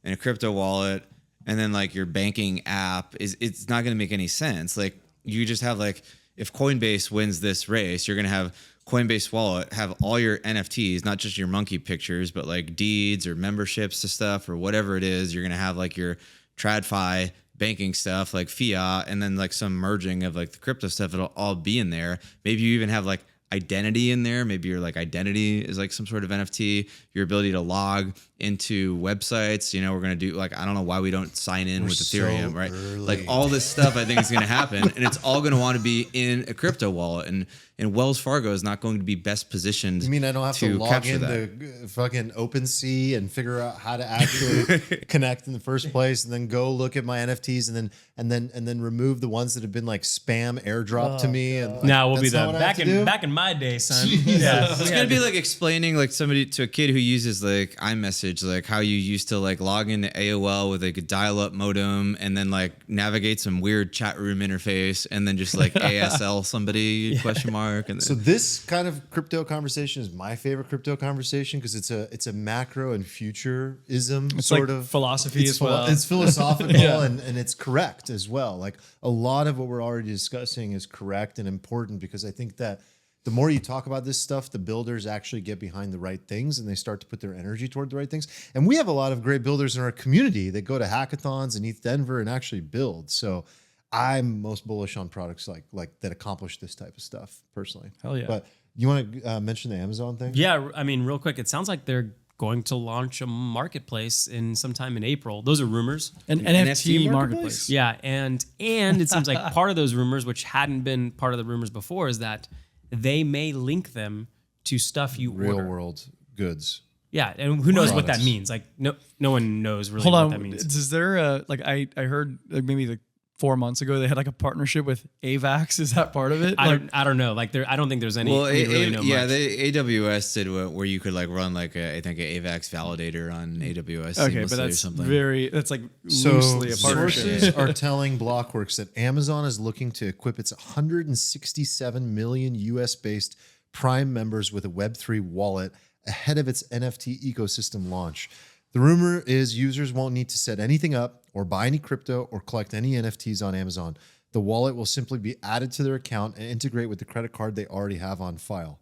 and a crypto wallet, and then like your banking app it's not gonna make any sense. Like you just have like if Coinbase wins this race, you're gonna have Coinbase wallet have all your NFTs, not just your monkey pictures, but like deeds or memberships to stuff or whatever it is. You're gonna have like your TradFi banking stuff like fiat, and then like some merging of like the crypto stuff. It'll all be in there. Maybe you even have like identity in there. Maybe your like identity is like some sort of NFT. Your ability to log into websites. You know, we're gonna do like I don't know why we don't sign in with so Ethereum, right? early. Like all this stuff I think is gonna happen, and it's all gonna want to be in a crypto wallet. And Wells Fargo is not going to be best positioned. You mean I don't have to log capture into fucking OpenSea and figure out how to actually connect in the first place, and then go look at my NFTs, and then remove the ones that have been like spam airdrop to me? And like, now we'll be that's not the what I have to do? back in my day, son. Yeah, It's gonna be like explaining like somebody to a kid who uses like iMessage, like how you used to like log into AOL with like a dial-up modem and then like navigate some weird chat room interface and then just like ASL somebody question mark. And So this kind of crypto conversation is my favorite crypto conversation because it's a macro and futurism It's sort like of philosophy it's as well. It's philosophical Yeah. and it's correct as well. Like a lot of what we're already discussing is correct and important because I think that the more you talk about this stuff, the builders actually get behind the right things and they start to put their energy toward the right things. And we have a lot of great builders in our community that go to hackathons in ETH Denver and actually build. So I'm most bullish on products like that accomplish this type of stuff personally. Hell yeah. But you want to mention the Amazon thing? Yeah, I mean, real quick, it sounds like they're going to launch a marketplace in sometime in April. Those are rumors. An NFT marketplace. Yeah, and it seems like part of those rumors, which hadn't been part of the rumors before, is that they may link them to stuff you Real order. world goods. Yeah, and who knows what that Products. means? Like, no one knows really Hold what on. that means. Is there a like I heard like maybe like 4 months ago they had like a partnership with AVAX. Is that part of it? I don't know. Like, I don't think there's any. well, we really know yeah, much. the AWS did where you could like run like I think an AVAX validator on AWS Okay, seamlessly but or that's something. that's like So loosely a partnership. sources are telling Blockworks that Amazon is looking to equip its 167 million US based Prime members with a Web3 wallet ahead of its NFT ecosystem launch. The rumor is users won't need to set anything up or buy any crypto or collect any NFTs on Amazon. The wallet will simply be added to their account and integrate with the credit card they already have on file.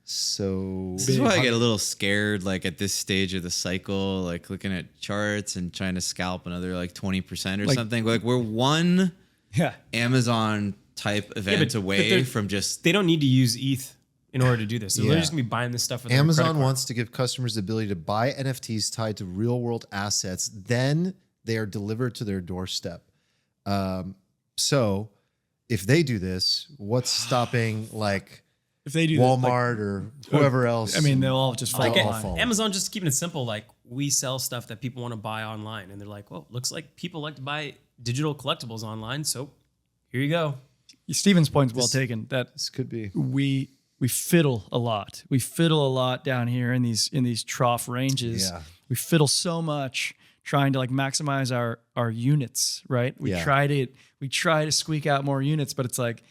So This is why I get a little scared, like at this stage of the cycle, like looking at charts and trying to scalp another like 20% or Like- something. Like we're one Yeah. Amazon type event away they're- from just They don't need to use ETH in order to do this. So Yeah. they're just gonna be buying this stuff with their credit Amazon card. wants to give customers the ability to buy NFTs tied to real world assets. Then they are delivered to their doorstep. So if they do this, what's stopping like If they do that, like, Walmart or whoever else? I mean, they'll all just fall Like I'll in follow. line. Amazon just keeping it simple. Like we sell stuff that people want to buy online, and they're like, "Well, looks like people like to buy digital collectibles online." So here you go. Steven's point's well taken. That This could be. we fiddle a lot. We fiddle a lot down here in these trough ranges. Yeah. We fiddle so much trying to like maximize our units, right? We Yeah. try to squeak out more units, but it's like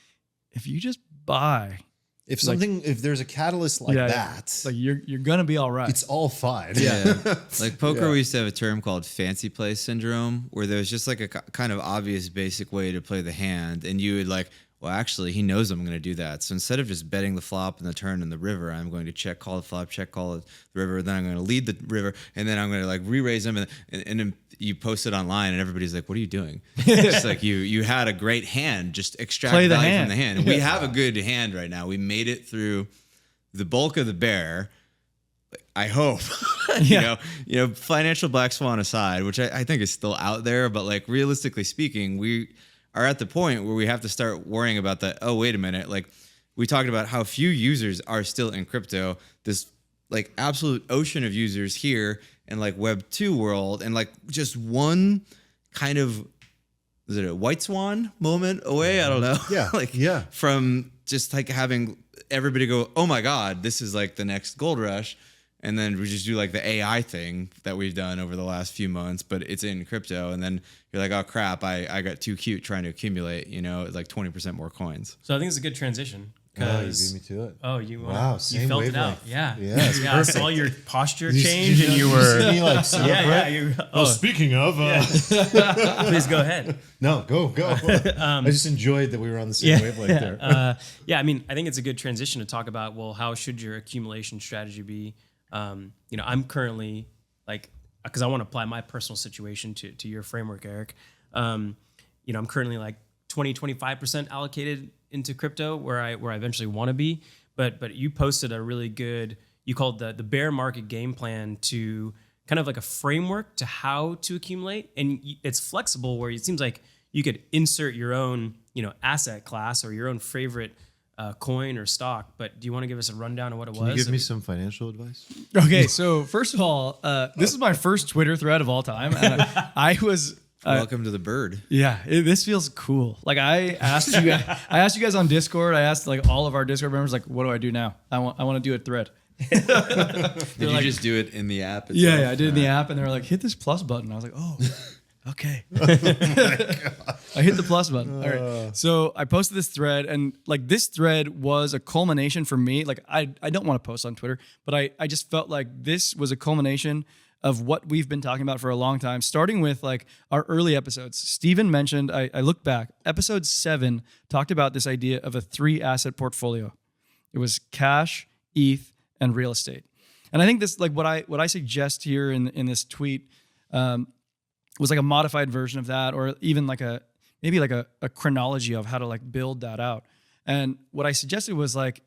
if you just buy, If if there's a catalyst like that, like you're gonna be all right. it's all fine. Yeah. Like poker, Yeah. we used to have a term called fancy play syndrome, where there was just like a kind of obvious basic way to play the hand. And you would like, well, actually, he knows I'm going to do that. So instead of just betting the flop and the turn and the river, I'm going to check, call the flop, check, call the river. Then I'm going to lead the river. And then I'm going to like re-raise him. And then you post it online and everybody's like, what are you doing? It's like you had a great hand, just extract Play the value hand. from the hand. And we have a good hand right now. We made it through the bulk of the bear. I hope, Yeah. you know, financial black swan aside, which I think is still out there, but like realistically speaking, we are at the point where we have to start worrying about that. Oh, wait a minute. Like we talked about how few users are still in crypto, this like absolute ocean of users here in like Web 2 world, and like just one kind of, is it a white swan moment away? I don't know. Yeah, like yeah. from just like having everybody go, oh my God, this is like the next gold rush. And then we just do like the AI thing that we've done over the last few months, but it's in crypto. And then you're like, oh crap, I got too cute trying to accumulate, you know, like 20% more coins. So I think it's a good transition. Oh, you 'cause- beat me to it. Oh, you Wow, you same felt it wavelength. out. Yeah. Yeah, it's Yeah. I saw your posture You- change, and you were. see me, like, sit Yeah, yeah. upright? You, Oh, speaking of, please go ahead. no, go. I just enjoyed that we were on the same wavelength there. Yeah, I mean, I think it's a good transition to talk about, well, how should your accumulation strategy be? You know, I'm currently like, because I want to apply my personal situation to your framework, Eric. You know, I'm currently like 25% allocated into crypto where I eventually want to be. But you posted a really good, you called the bear market game plan to kind of like a framework to how to accumulate. And it's flexible where it seems like you could insert your own, you know, asset class or your own favorite coin or stock. But do you want to give us a rundown of what it was? Can you give me some financial advice? Okay, so first of all, this is my first Twitter thread of all time. And I was Welcome to the bird. Yeah, this feels cool. Like I asked you guys on Discord. I asked like all of our Discord members, like, what do I do now? I want to do a thread. Did you just do it in the app? Itself? Yeah, I did in the app, and they were like, hit this plus button. I was like, oh, okay. I hit the plus button. All right. So I posted this thread, and like this thread was a culmination for me. Like I don't want to post on Twitter, but I just felt like this was a culmination of what we've been talking about for a long time, starting with like our early episodes. Steven mentioned, I looked back, episode 7 talked about this idea of a 3-asset portfolio. It was cash, ETH, and real estate. And I think this, like what I suggest here in this tweet was like a modified version of that, or even like maybe like a chronology of how to like build that out. And what I suggested was like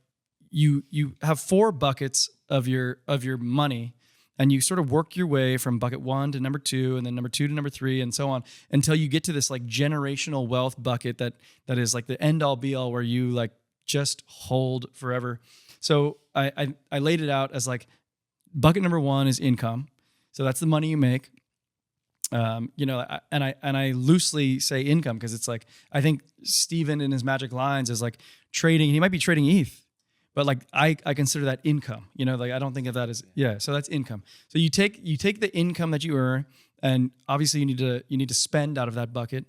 you have 4 buckets of your money, and you sort of work your way from bucket 1 to number 2, and then number 2 to number 3, and so on, until you get to this like generational wealth bucket that is like the end all be all, where you like just hold forever. So I laid it out as like bucket number 1 is income. So that's the money you make. You know, and I loosely say income because it's like, I think Steven in his magic lines is like trading. He might be trading ETH, but like I consider that income. You know, like I don't think of that as So that's income. So you take the income that you earn, and obviously you need to spend out of that bucket,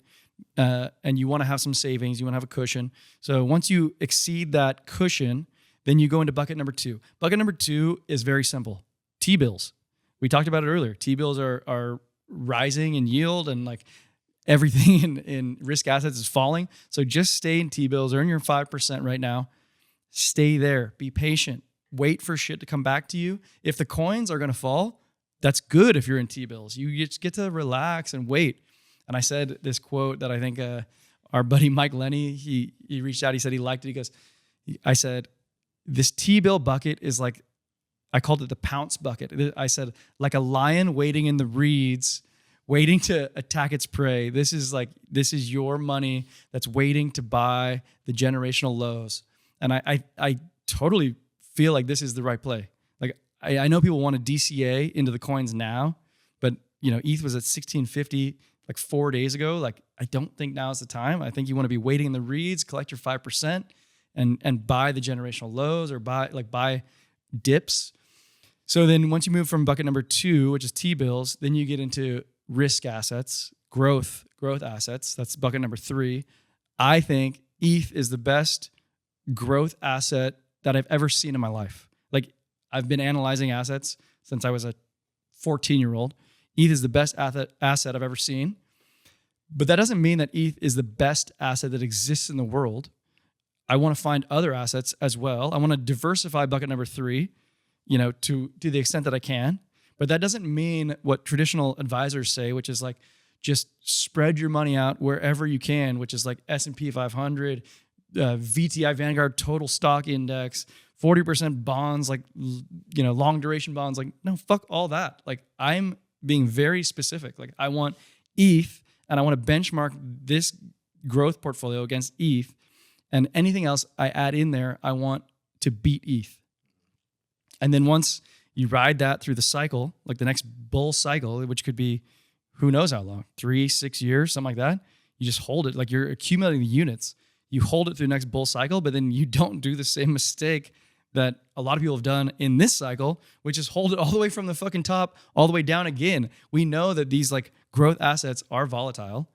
and you want to have some savings. You want to have a cushion. So once you exceed that cushion, then you go into bucket number 2. Bucket number 2 is very simple: T-bills. We talked about it earlier. T-bills are rising in yield, and like everything in risk assets is falling. So just stay in T-bills, earn your 5% right now. Stay there, be patient, wait for shit to come back to you. If the coins are going to fall, that's good if you're in T-bills. You just get to relax and wait. And I said this quote that I think our buddy Mike Lenny, he reached out, he said he liked it. He goes, I said, this T-bill bucket is like, I called it the pounce bucket. I said, like a lion waiting in the reeds, waiting to attack its prey. This is your money that's waiting to buy the generational lows. And I totally feel like this is the right play. Like I know people want to DCA into the coins now, but ETH was at 1650 like 4 days ago. Like I don't think now is the time. I think you want to be waiting in the reeds, collect your 5%, and buy the generational lows or buy dips. So then once you move from bucket number 2, which is T-bills, then you get into risk assets, growth assets. That's bucket number 3. I think ETH is the best growth asset that I've ever seen in my life. Like I've been analyzing assets since I was a 14-year-old. ETH is the best asset I've ever seen. But that doesn't mean that ETH is the best asset that exists in the world. I want to find other assets as well. I want to diversify bucket number 3, to the extent that I can. But that doesn't mean what traditional advisors say, which is like just spread your money out wherever you can, which is like S&P 500, VTI Vanguard Total Stock Index, 40% bonds, like long duration bonds. Like no, fuck all that. Like I'm being very specific. Like I want ETH, and I want to benchmark this growth portfolio against ETH, and anything else I add in there, I want to beat ETH. And then once you ride that through the cycle, like the next bull cycle, which could be who knows how long, 3-6 years, something like that, you just hold it. Like you're accumulating the units. You hold it through the next bull cycle, but then you don't do the same mistake that a lot of people have done in this cycle, which is hold it all the way from the fucking top all the way down again. We know that these like growth assets are volatile.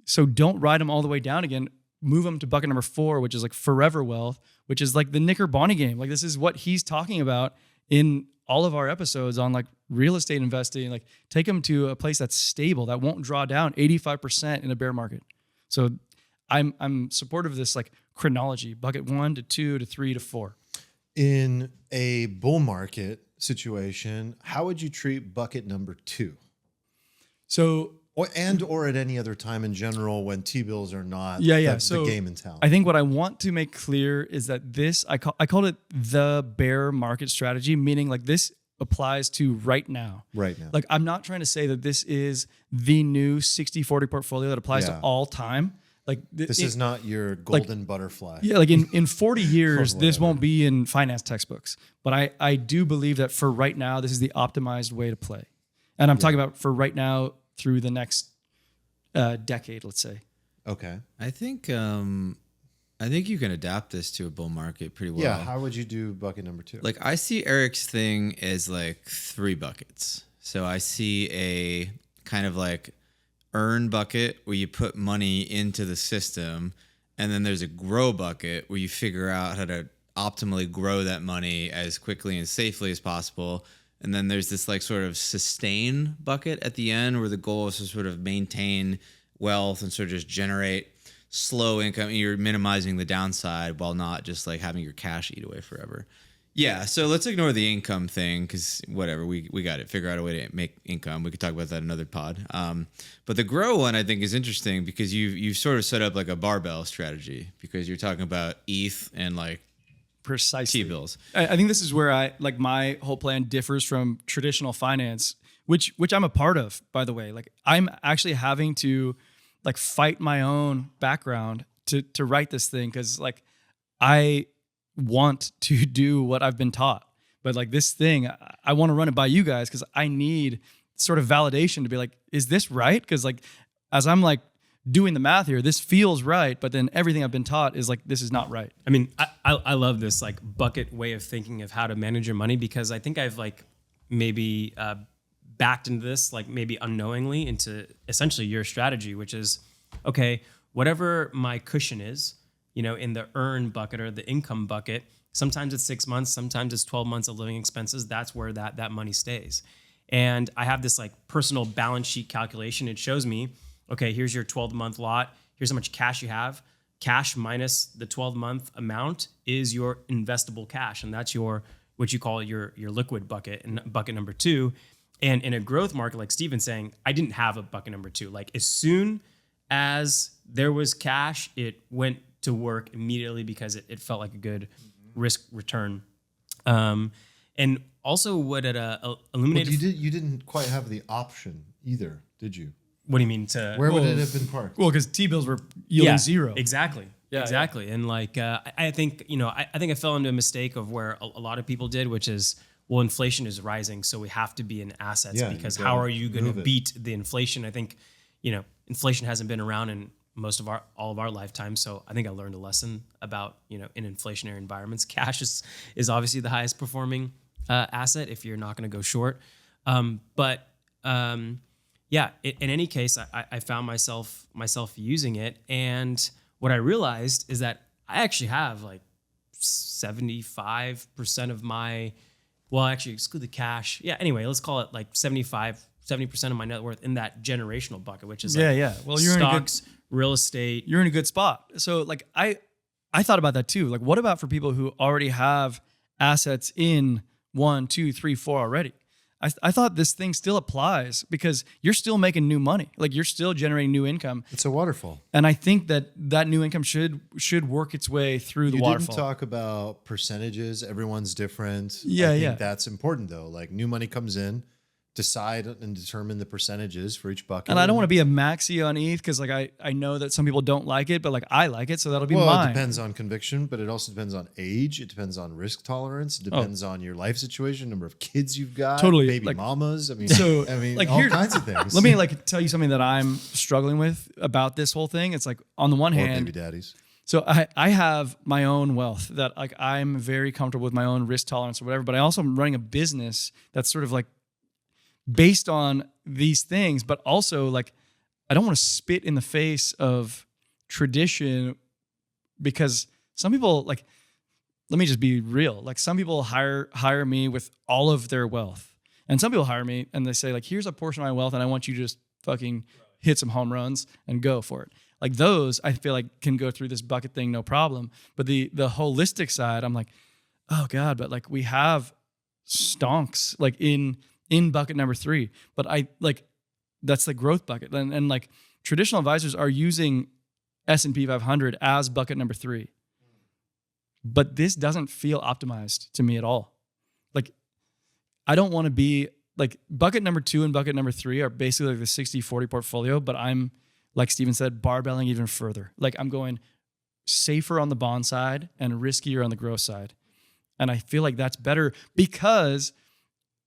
So don't ride them all the way down again. Move them to bucket number 4, which is like forever wealth, which is like the Knicker Bonnie game. Like this is what he's talking about in all of our episodes on like real estate investing. Like take them to a place that's stable, that won't draw down 85% in a bear market. So I'm supportive of this like chronology, bucket 1 to 2 to 3 to 4. In a bull market situation, how would you treat bucket number 2? So, or at any other time in general when T-bills are not the game in town? I think what I want to make clear is that this, I called it the bear market strategy, meaning like this applies to right now. Right now. Like I'm not trying to say that this is the new 60-40 portfolio that applies to all time. Like this is not your golden butterfly. Yeah, like in 40 years, this won't be in finance textbooks. But I do believe that for right now, this is the optimized way to play. And I'm talking about for right now through the next decade, let's say. Okay. I think you can adapt this to a bull market pretty well. Yeah. How would you do bucket number 2? Like I see Eric's thing as like 3 buckets. So I see a kind of like earn bucket where you put money into the system, and then there's a grow bucket where you figure out how to optimally grow that money as quickly and safely as possible. And then there's this like sort of sustain bucket at the end where the goal is to sort of maintain wealth and sort of just generate slow income. You're minimizing the downside while not just like having your cash eat away forever. Yeah, so let's ignore the income thing because whatever, we got it. Figure out a way to make income. We could talk about that in another pod. But the grow one I think is interesting because you've sort of set up like a barbell strategy because you're talking about ETH and like precisely T-bills. I think this is where my whole plan differs from traditional finance, which I'm a part of, by the way. Like I'm actually having to like fight my own background to write this thing because like I want to do what I've been taught. But like this thing, I want to run it by you guys because I need sort of validation to be like, is this right? Because like as I'm like doing the math here, this feels right, but then everything I've been taught is like, this is not right. I mean, I love this like bucket way of thinking of how to manage your money because I think I've like maybe backed into this, like maybe unknowingly into essentially your strategy, which is, okay, whatever my cushion is, in the earn bucket or the income bucket. Sometimes it's 6 months, sometimes it's 12 months of living expenses. That's where that money stays. And I have this like personal balance sheet calculation. It shows me, okay, here's your 12-month lot. Here's how much cash you have. Cash minus the 12-month amount is your investable cash. And that's what you call your liquid bucket, and bucket number 2. And in a growth market, like Steven's saying, I didn't have a bucket number 2. Like as soon as there was cash, it went to work immediately because it felt like a good risk return. And also what it illuminated. You didn't quite have the option either, did you? What do you mean Where would it have been parked? Well, because T-bills were yielding zero. Exactly. Yeah, exactly. And like, I think, I think I fell into a mistake of where a lot of people did, which is, well, inflation is rising, so we have to be in assets because how are you going to beat the inflation? I think, inflation hasn't been around in all of our lifetime. So I think I learned a lesson about, in inflationary environments, cash is obviously the highest performing asset if you're not going to go short. In any case, I found myself using it. And what I realized is that I actually have like 75% of my, well, actually exclude the cash. Yeah. Anyway, let's call it like 70% of my net worth in that generational bucket, which is Well, you're stocks, real estate. You're in a good spot. So like I thought about that too. Like what about for people who already have assets in 1, 2, 3, 4 already? I thought this thing still applies because you're still making new money. Like you're still generating new income. It's a waterfall. And I think that new income should work its way through the waterfall. You didn't talk about percentages. Everyone's different. Yeah, I think that's important though. Like new money comes in, decide and determine the percentages for each bucket. And I don't want to be a maxi on ETH because like I know that some people don't like it, but like I like it, so that'll be mine. It depends on conviction, but it also depends on age. It depends on risk tolerance. It depends on your life situation, number of kids you've got, totally, baby like, mamas. I mean, like all kinds of things. Let me like tell you something that I'm struggling with about this whole thing. It's like on the one hand, baby daddies. So I have my own wealth that like I'm very comfortable with my own risk tolerance or whatever, but I also am running a business that's sort of like based on these things, but also like I don't want to spit in the face of tradition because some people like, let me just be real. Like some people hire me with all of their wealth, and some people hire me and they say like, here's a portion of my wealth and I want you to just fucking hit some home runs and go for it. Like those I feel like can go through this bucket thing, no problem. But the holistic side, I'm like, oh God, but like we have stonks like in bucket number 3, but I like, that's the growth bucket. And like traditional advisors are using S&P 500 as bucket number 3, but this doesn't feel optimized to me at all. Like, I don't want to be like bucket number 2 and bucket number 3 are basically like the 60-40 portfolio, but I'm, like Steven said, barbelling even further. Like I'm going safer on the bond side and riskier on the growth side. And I feel like that's better because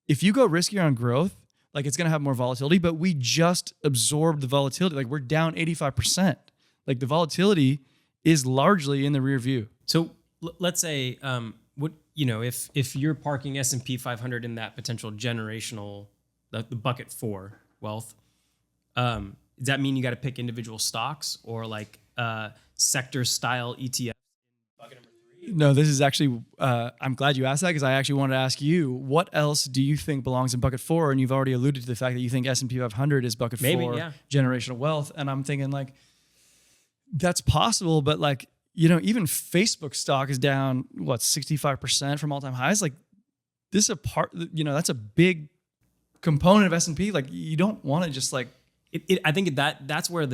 if you go riskier on growth, like it's going to have more volatility, but we just absorbed the volatility. Like we're down 85%. Like the volatility is largely in the rear view. So let's say, if you're parking S&P 500 in that potential generational, the bucket 4 wealth, does that mean you got to pick individual stocks or like sector style ETF? No, this is actually, I'm glad you asked that because I actually wanted to ask you, what else do you think belongs in bucket 4? And you've already alluded to the fact that you think S&P 500 is bucket 4, generational wealth. And I'm thinking like, that's possible, but like, even Facebook stock is down, 65% from all-time highs? Like this is a part, that's a big component of S&P. Like you don't want to just like. I think that's where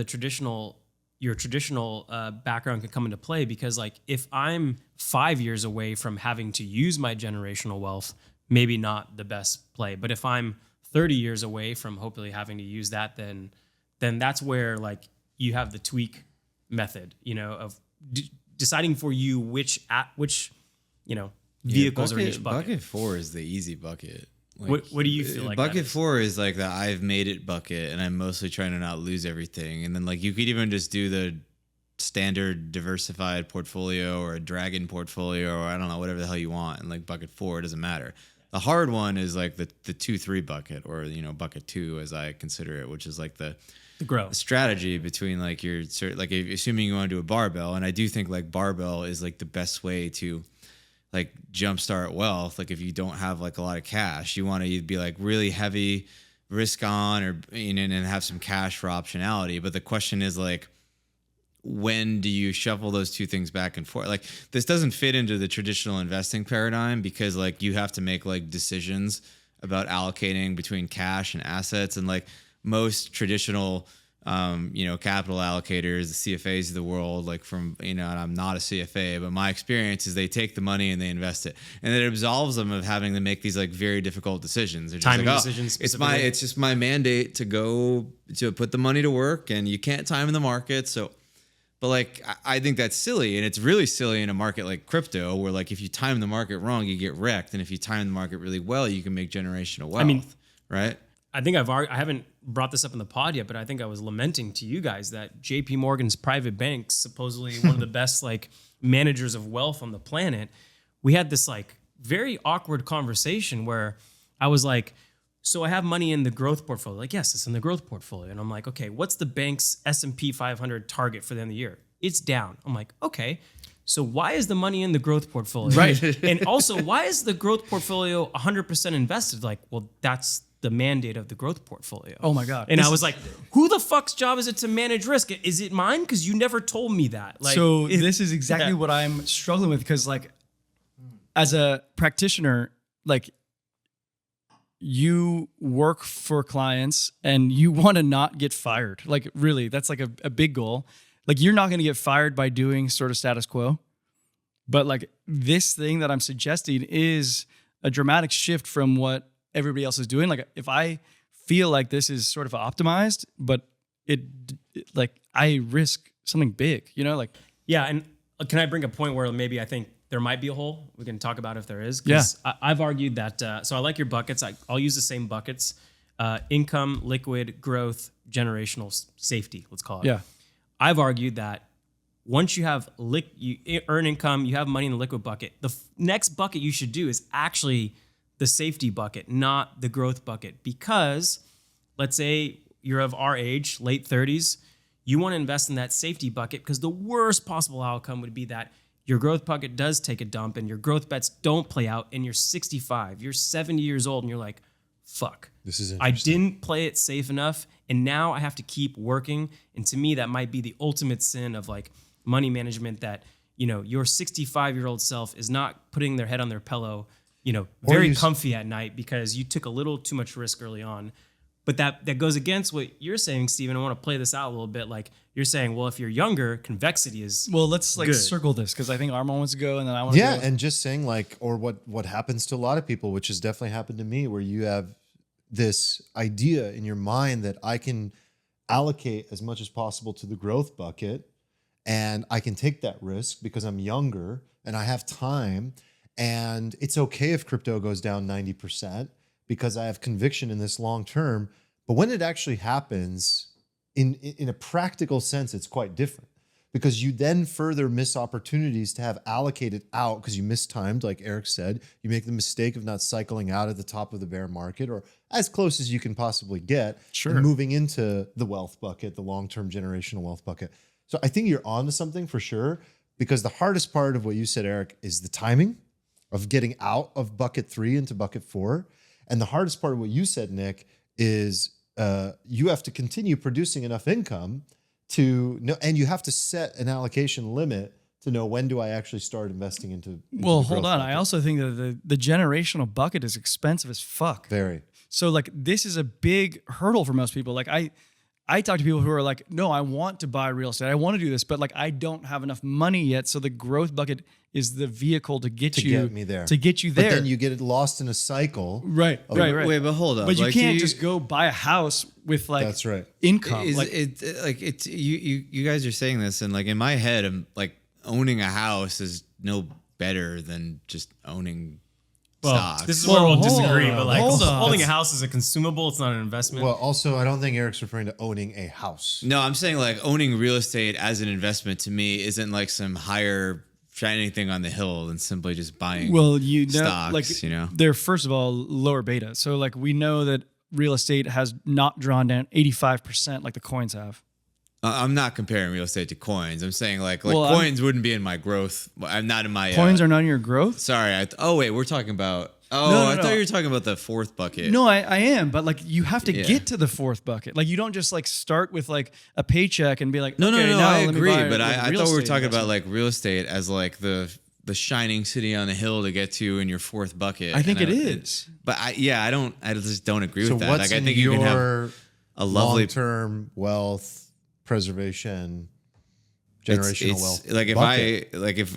your traditional background can come into play, because like if I'm 5 years away from having to use my generational wealth, maybe not the best play. But if I'm 30 years away from hopefully having to use that, then that's where like you have the tweak method, of deciding for you which vehicles are in each bucket. Bucket 4 is the easy bucket. Like, what do you feel like? Bucket 4 is like the I've made it bucket, and I'm mostly trying to not lose everything. And then like you could even just do the standard diversified portfolio or a dragon portfolio, or I don't know, whatever the hell you want. And like bucket 4, it doesn't matter. The hard one is like the 2-3 bucket, or bucket 2 as I consider it, which is like the The growth strategy between like your like assuming you want to do a barbell, and I do think like barbell is like the best way to like jumpstart wealth. Like if you don't have like a lot of cash, you want to be like really heavy risk on, or and have some cash for optionality. But the question is like, when do you shuffle those two things back and forth? Like this doesn't fit into the traditional investing paradigm, because like you have to make like decisions about allocating between cash and assets, and like most traditional capital allocators, the CFAs of the world, like from, and I'm not a CFA, but my experience is they take the money and they invest it, and it absolves them of having to make these like very difficult decisions. They're just timing like, decisions. it's just my mandate to go to put the money to work, and you can't time in the market. So, but like, I think that's silly, and it's really silly in a market like crypto, where like if you time the market wrong, you get wrecked, and if you time the market really well, you can make generational wealth. Right? I think I haven't brought this up in the pod yet, but I think I was lamenting to you guys that JP Morgan's private bank, supposedly one of the best like managers of wealth on the planet, we had this like very awkward conversation where I was like, so I have money in the growth portfolio. Like, yes, it's in the growth portfolio. And I'm like, okay, what's the bank's S&P 500 target for the end of the year? It's down. I'm like, okay, so why is the money in the growth portfolio? Right. And also, why is the growth portfolio 100% invested? Like, well, that's the mandate of the growth portfolio. Oh my God. And I was like, who the fuck's job is it to manage risk? Is it mine? Because you never told me that. Like, so this is exactly what I'm struggling with, because like as a practitioner, like you work for clients and you want to not get fired. Like really, that's like a big goal. Like you're not going to get fired by doing sort of status quo. But like this thing that I'm suggesting is a dramatic shift from what everybody else is doing. Like if I feel like this is sort of optimized, but it like I risk something big, like. Yeah, and can I bring a point where maybe I think there might be a hole? We can talk about if there is. 'Cause I've argued that, so I like your buckets. I'll use the same buckets. Income, liquid, growth, generational safety, let's call it. Yeah. I've argued that once you have you earn income, you have money in the liquid bucket, the next bucket you should do is actually the safety bucket, not the growth bucket. Because let's say you're of our age, late 30s, you want to invest in that safety bucket, because the worst possible outcome would be that your growth bucket does take a dump and your growth bets don't play out, and you're 65, you're 70 years old, and you're like, fuck, This is I interesting. didn't play it safe enough, and now I have to keep working. And to me, that might be the ultimate sin of like money management, that, your 65-year-old self is not putting their head on their pillow, very comfy at night because you took a little too much risk early on. But that goes against what you're saying, Steven. I want to play this out a little bit. Like you're saying, well, if you're younger, convexity is Well, let's like good. circle this, because I think Armand wants to go, and then I want to Yeah, go. and just saying like, or what happens to a lot of people, which has definitely happened to me, where you have this idea in your mind that I can allocate as much as possible to the growth bucket, and I can take that risk because I'm younger and I have time, and it's okay if crypto goes down 90% because I have conviction in this long term. But when it actually happens, in a practical sense, it's quite different, because you then further miss opportunities to have allocated out because you mistimed, like Eric said. You make the mistake of not cycling out at the top of the bear market, or as close as you can possibly get, Sure. and moving into the wealth bucket, the long-term generational wealth bucket. So I think you're onto something for sure, because the hardest part of what you said, Eric, is the timing of getting out of bucket 3 into bucket 4. And the hardest part of what you said, Nick, is you have to continue producing enough income to know, and you have to set an allocation limit to know, when do I actually start investing into Well, the hold growth on. bucket. I also think that the generational bucket is expensive as fuck. Very. So like this is a big hurdle for most people. Like I talk to people who are like, no, I want to buy real estate. I want to do this, but like I don't have enough money yet. So the growth bucket is the vehicle to get me there. To get you But there. then you get lost in a cycle. right. Wait, but hold on. But you Like, can't just go buy a house with like That's right. income. Is like, it's you guys are saying this, and like in my head, I'm like, owning a house is no better than just owning stocks. This is Well, where we'll hold disagree. on, But like hold on. holding a house is a consumable. It's not an investment. Well, also, I don't think Eric's referring to owning a house. No, I'm saying like owning real estate as an investment to me isn't like some higher shining thing on the hill than simply just buying well, you know, stocks, like you know? they're first of all lower beta. So like we know that real estate has not drawn down 85% like the coins have. I'm not comparing real estate to coins. I'm saying like Well, coins wouldn't be in my growth. I'm not in my Coins are not in your growth? Sorry. Wait, we're talking about. No, I no. thought you were talking about the fourth bucket. No, I am, but like you have to Yeah. get to the fourth bucket. Like you don't just like start with like a paycheck and be like, No, okay, no. now I let me agree, buy but a I real thought we were estate talking about investment. like real estate as like the shining city on the hill to get to in your fourth bucket. I think And it is. But I just don't agree So with that. what's Like I in think you can have your a lovely long-term wealth preservation, generational wealth? Like if bucket?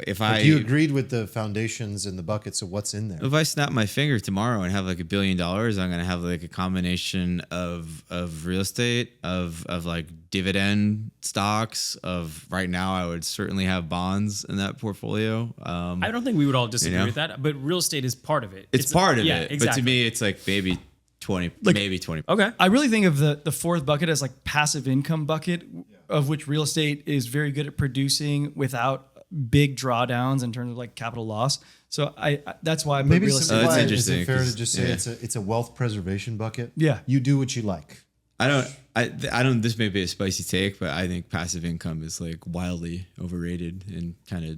if Like I you agreed with the foundations in the bucket, so what's in there? if I snap my finger tomorrow and have like $1 billion, I'm gonna have like a combination of real estate, of like dividend stocks. Of right now, I would certainly have bonds in that portfolio. I don't think we would all disagree know? with that, but real estate is part of it. It's part of yeah, it, exactly. but to me, it's like maybe 20, Like- maybe 20. Okay. I really think of the fourth bucket as like passive income bucket, of which real estate is very good at producing without big drawdowns in terms of like capital loss. So I that's why I put Maybe real simplify estate. that's it. interesting, Is it fair to 'cause- just say yeah. it's a wealth preservation bucket? Yeah. You do what you like. I don't. This may be a spicy take, but I think passive income is like wildly overrated and kind of.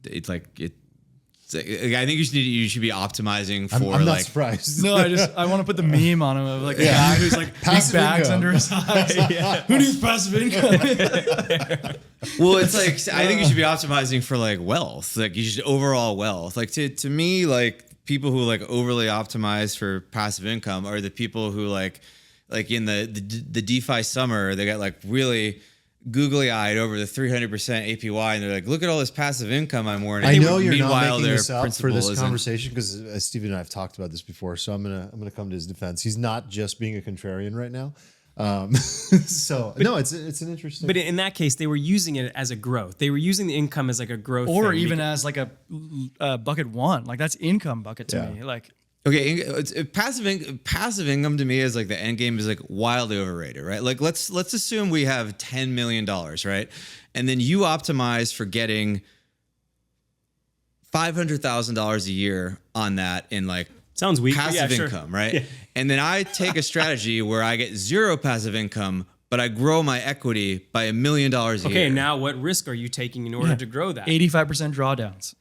It's like it. It's like, I think you should be optimizing for I'm not like. surprised. No, I want to put the meme on him of like a guy who's like big Passive bags income. under his eyes. Who needs passive income? Well, it's like I think you should be optimizing for like wealth. Like you should overall wealth. Like to me, like people who like overly optimize for passive income are the people who like in the DeFi summer they got like really googly eyed over the 300% APY and they're like, look at all this passive income I'm earning. I know you're not Meanwhile, making their this up for principal this isn't. conversation because Steven and I have talked about this before, so I'm gonna come to his defense. He's not just being a contrarian right now. So no, it's an interesting. But in that case, they were using it as a growth. They were using the income as like a growth Or thing even because- as like a bucket one. Like that's income bucket to Yeah. me. Like Okay, passive income to me is like the end game is like wildly overrated, right? Like let's assume we have $10 million, right? And then you optimize for getting $500,000 a year on that in like sounds weak. but passive yeah, sure. income, right? Yeah. And then I take a strategy where I get zero passive income, but I grow my equity by $1 million a year. Okay, now what risk are you taking in order to grow that? 85% drawdowns.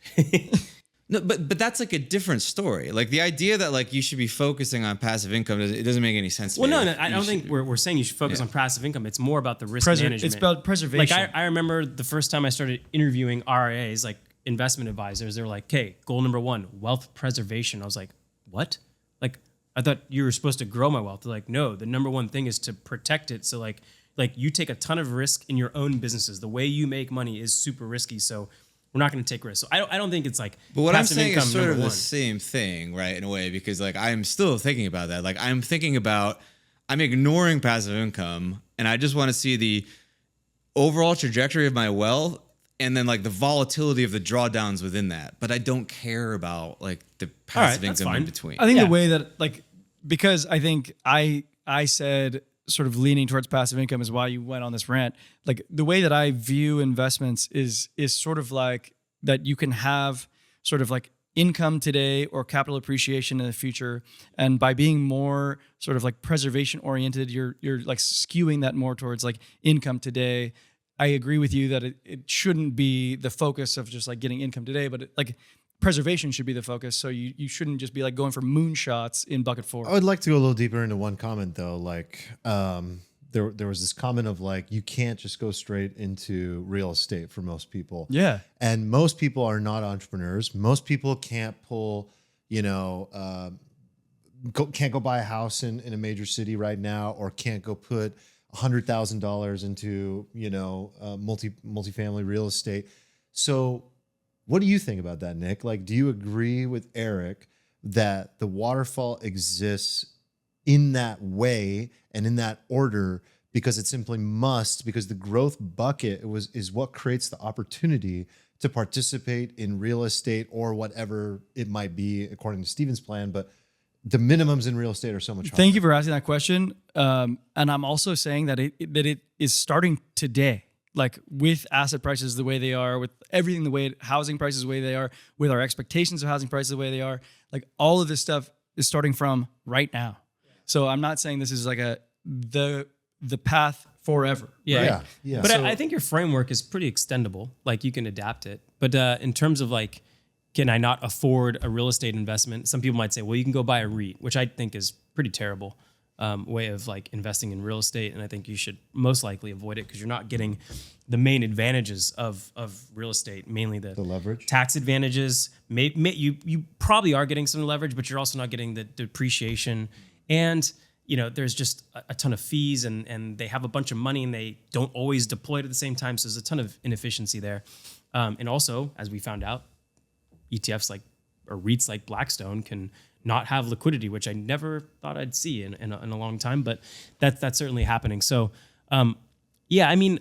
No, but that's like a different story. Like the idea that like you should be focusing on passive income, it doesn't make any sense to Well, me. no, Like, I you don't should- think we're saying you should focus on passive income. It's more about the risk management. It's about preservation. Like I remember the first time I started interviewing RIAs, like investment advisors, they were like, "Okay, goal number 1, wealth preservation." I was like, "What?" Like I thought you were supposed to grow my wealth. They're like, "No, the number 1 thing is to protect it." So like you take a ton of risk in your own businesses. The way you make money is super risky. So we're not going to take risks. So I don't think it's like. But what I'm passive saying income is sort number of the 1. same thing, right? In a way, because like I'm still thinking about that. Like I'm thinking about, I'm ignoring passive income, and I just want to see the overall trajectory of my wealth, and then like the volatility of the drawdowns within that. But I don't care about like the passive that's income fine. in between. I think Yeah. the way that like because I think I said sort of leaning towards passive income is why you went on this rant. Like the way that I view investments is sort of like that you can have sort of like income today or capital appreciation in the future, and by being more sort of like preservation oriented, you're like skewing that more towards like income today. I agree with you that it shouldn't be the focus of just like getting income today, but like preservation should be the focus. So you shouldn't just be like going for moonshots in bucket 4. I would like to go a little deeper into one comment though. Like there was this comment of like you can't just go straight into real estate for most people. Yeah. And most people are not entrepreneurs. Most people can't pull, can't go buy a house in a major city right now, or can't go put $100,000 into, multifamily real estate. So what do you think about that, Nick? Like, do you agree with Eric that the waterfall exists in that way and in that order because it simply must, because the growth bucket is what creates the opportunity to participate in real estate or whatever it might be according to Steven's plan, but the minimums in real estate are so much higher. Thank you for asking that question. And I'm also saying that it is starting today, like with asset prices the way they are, with everything housing prices the way they are, with our expectations of housing prices the way they are, like all of this stuff is starting from right now. So I'm not saying this is like the path forever. Yeah. Yeah. Yeah. But So- I think your framework is pretty extendable. Like you can adapt it. But in terms of like, can I not afford a real estate investment? Some people might say, well, you can go buy a REIT, which I think is pretty terrible way of like investing in real estate. And I think you should most likely avoid it because you're not getting the main advantages of real estate, mainly the leverage? tax advantages. You probably are getting some leverage, but you're also not getting the depreciation. And there's just a ton of fees and they have a bunch of money and they don't always deploy it at the same time. So there's a ton of inefficiency there. And also, as we found out, ETFs or REITs like Blackstone can not have liquidity, which I never thought I'd see in a long time, but that's certainly happening. So, I mean,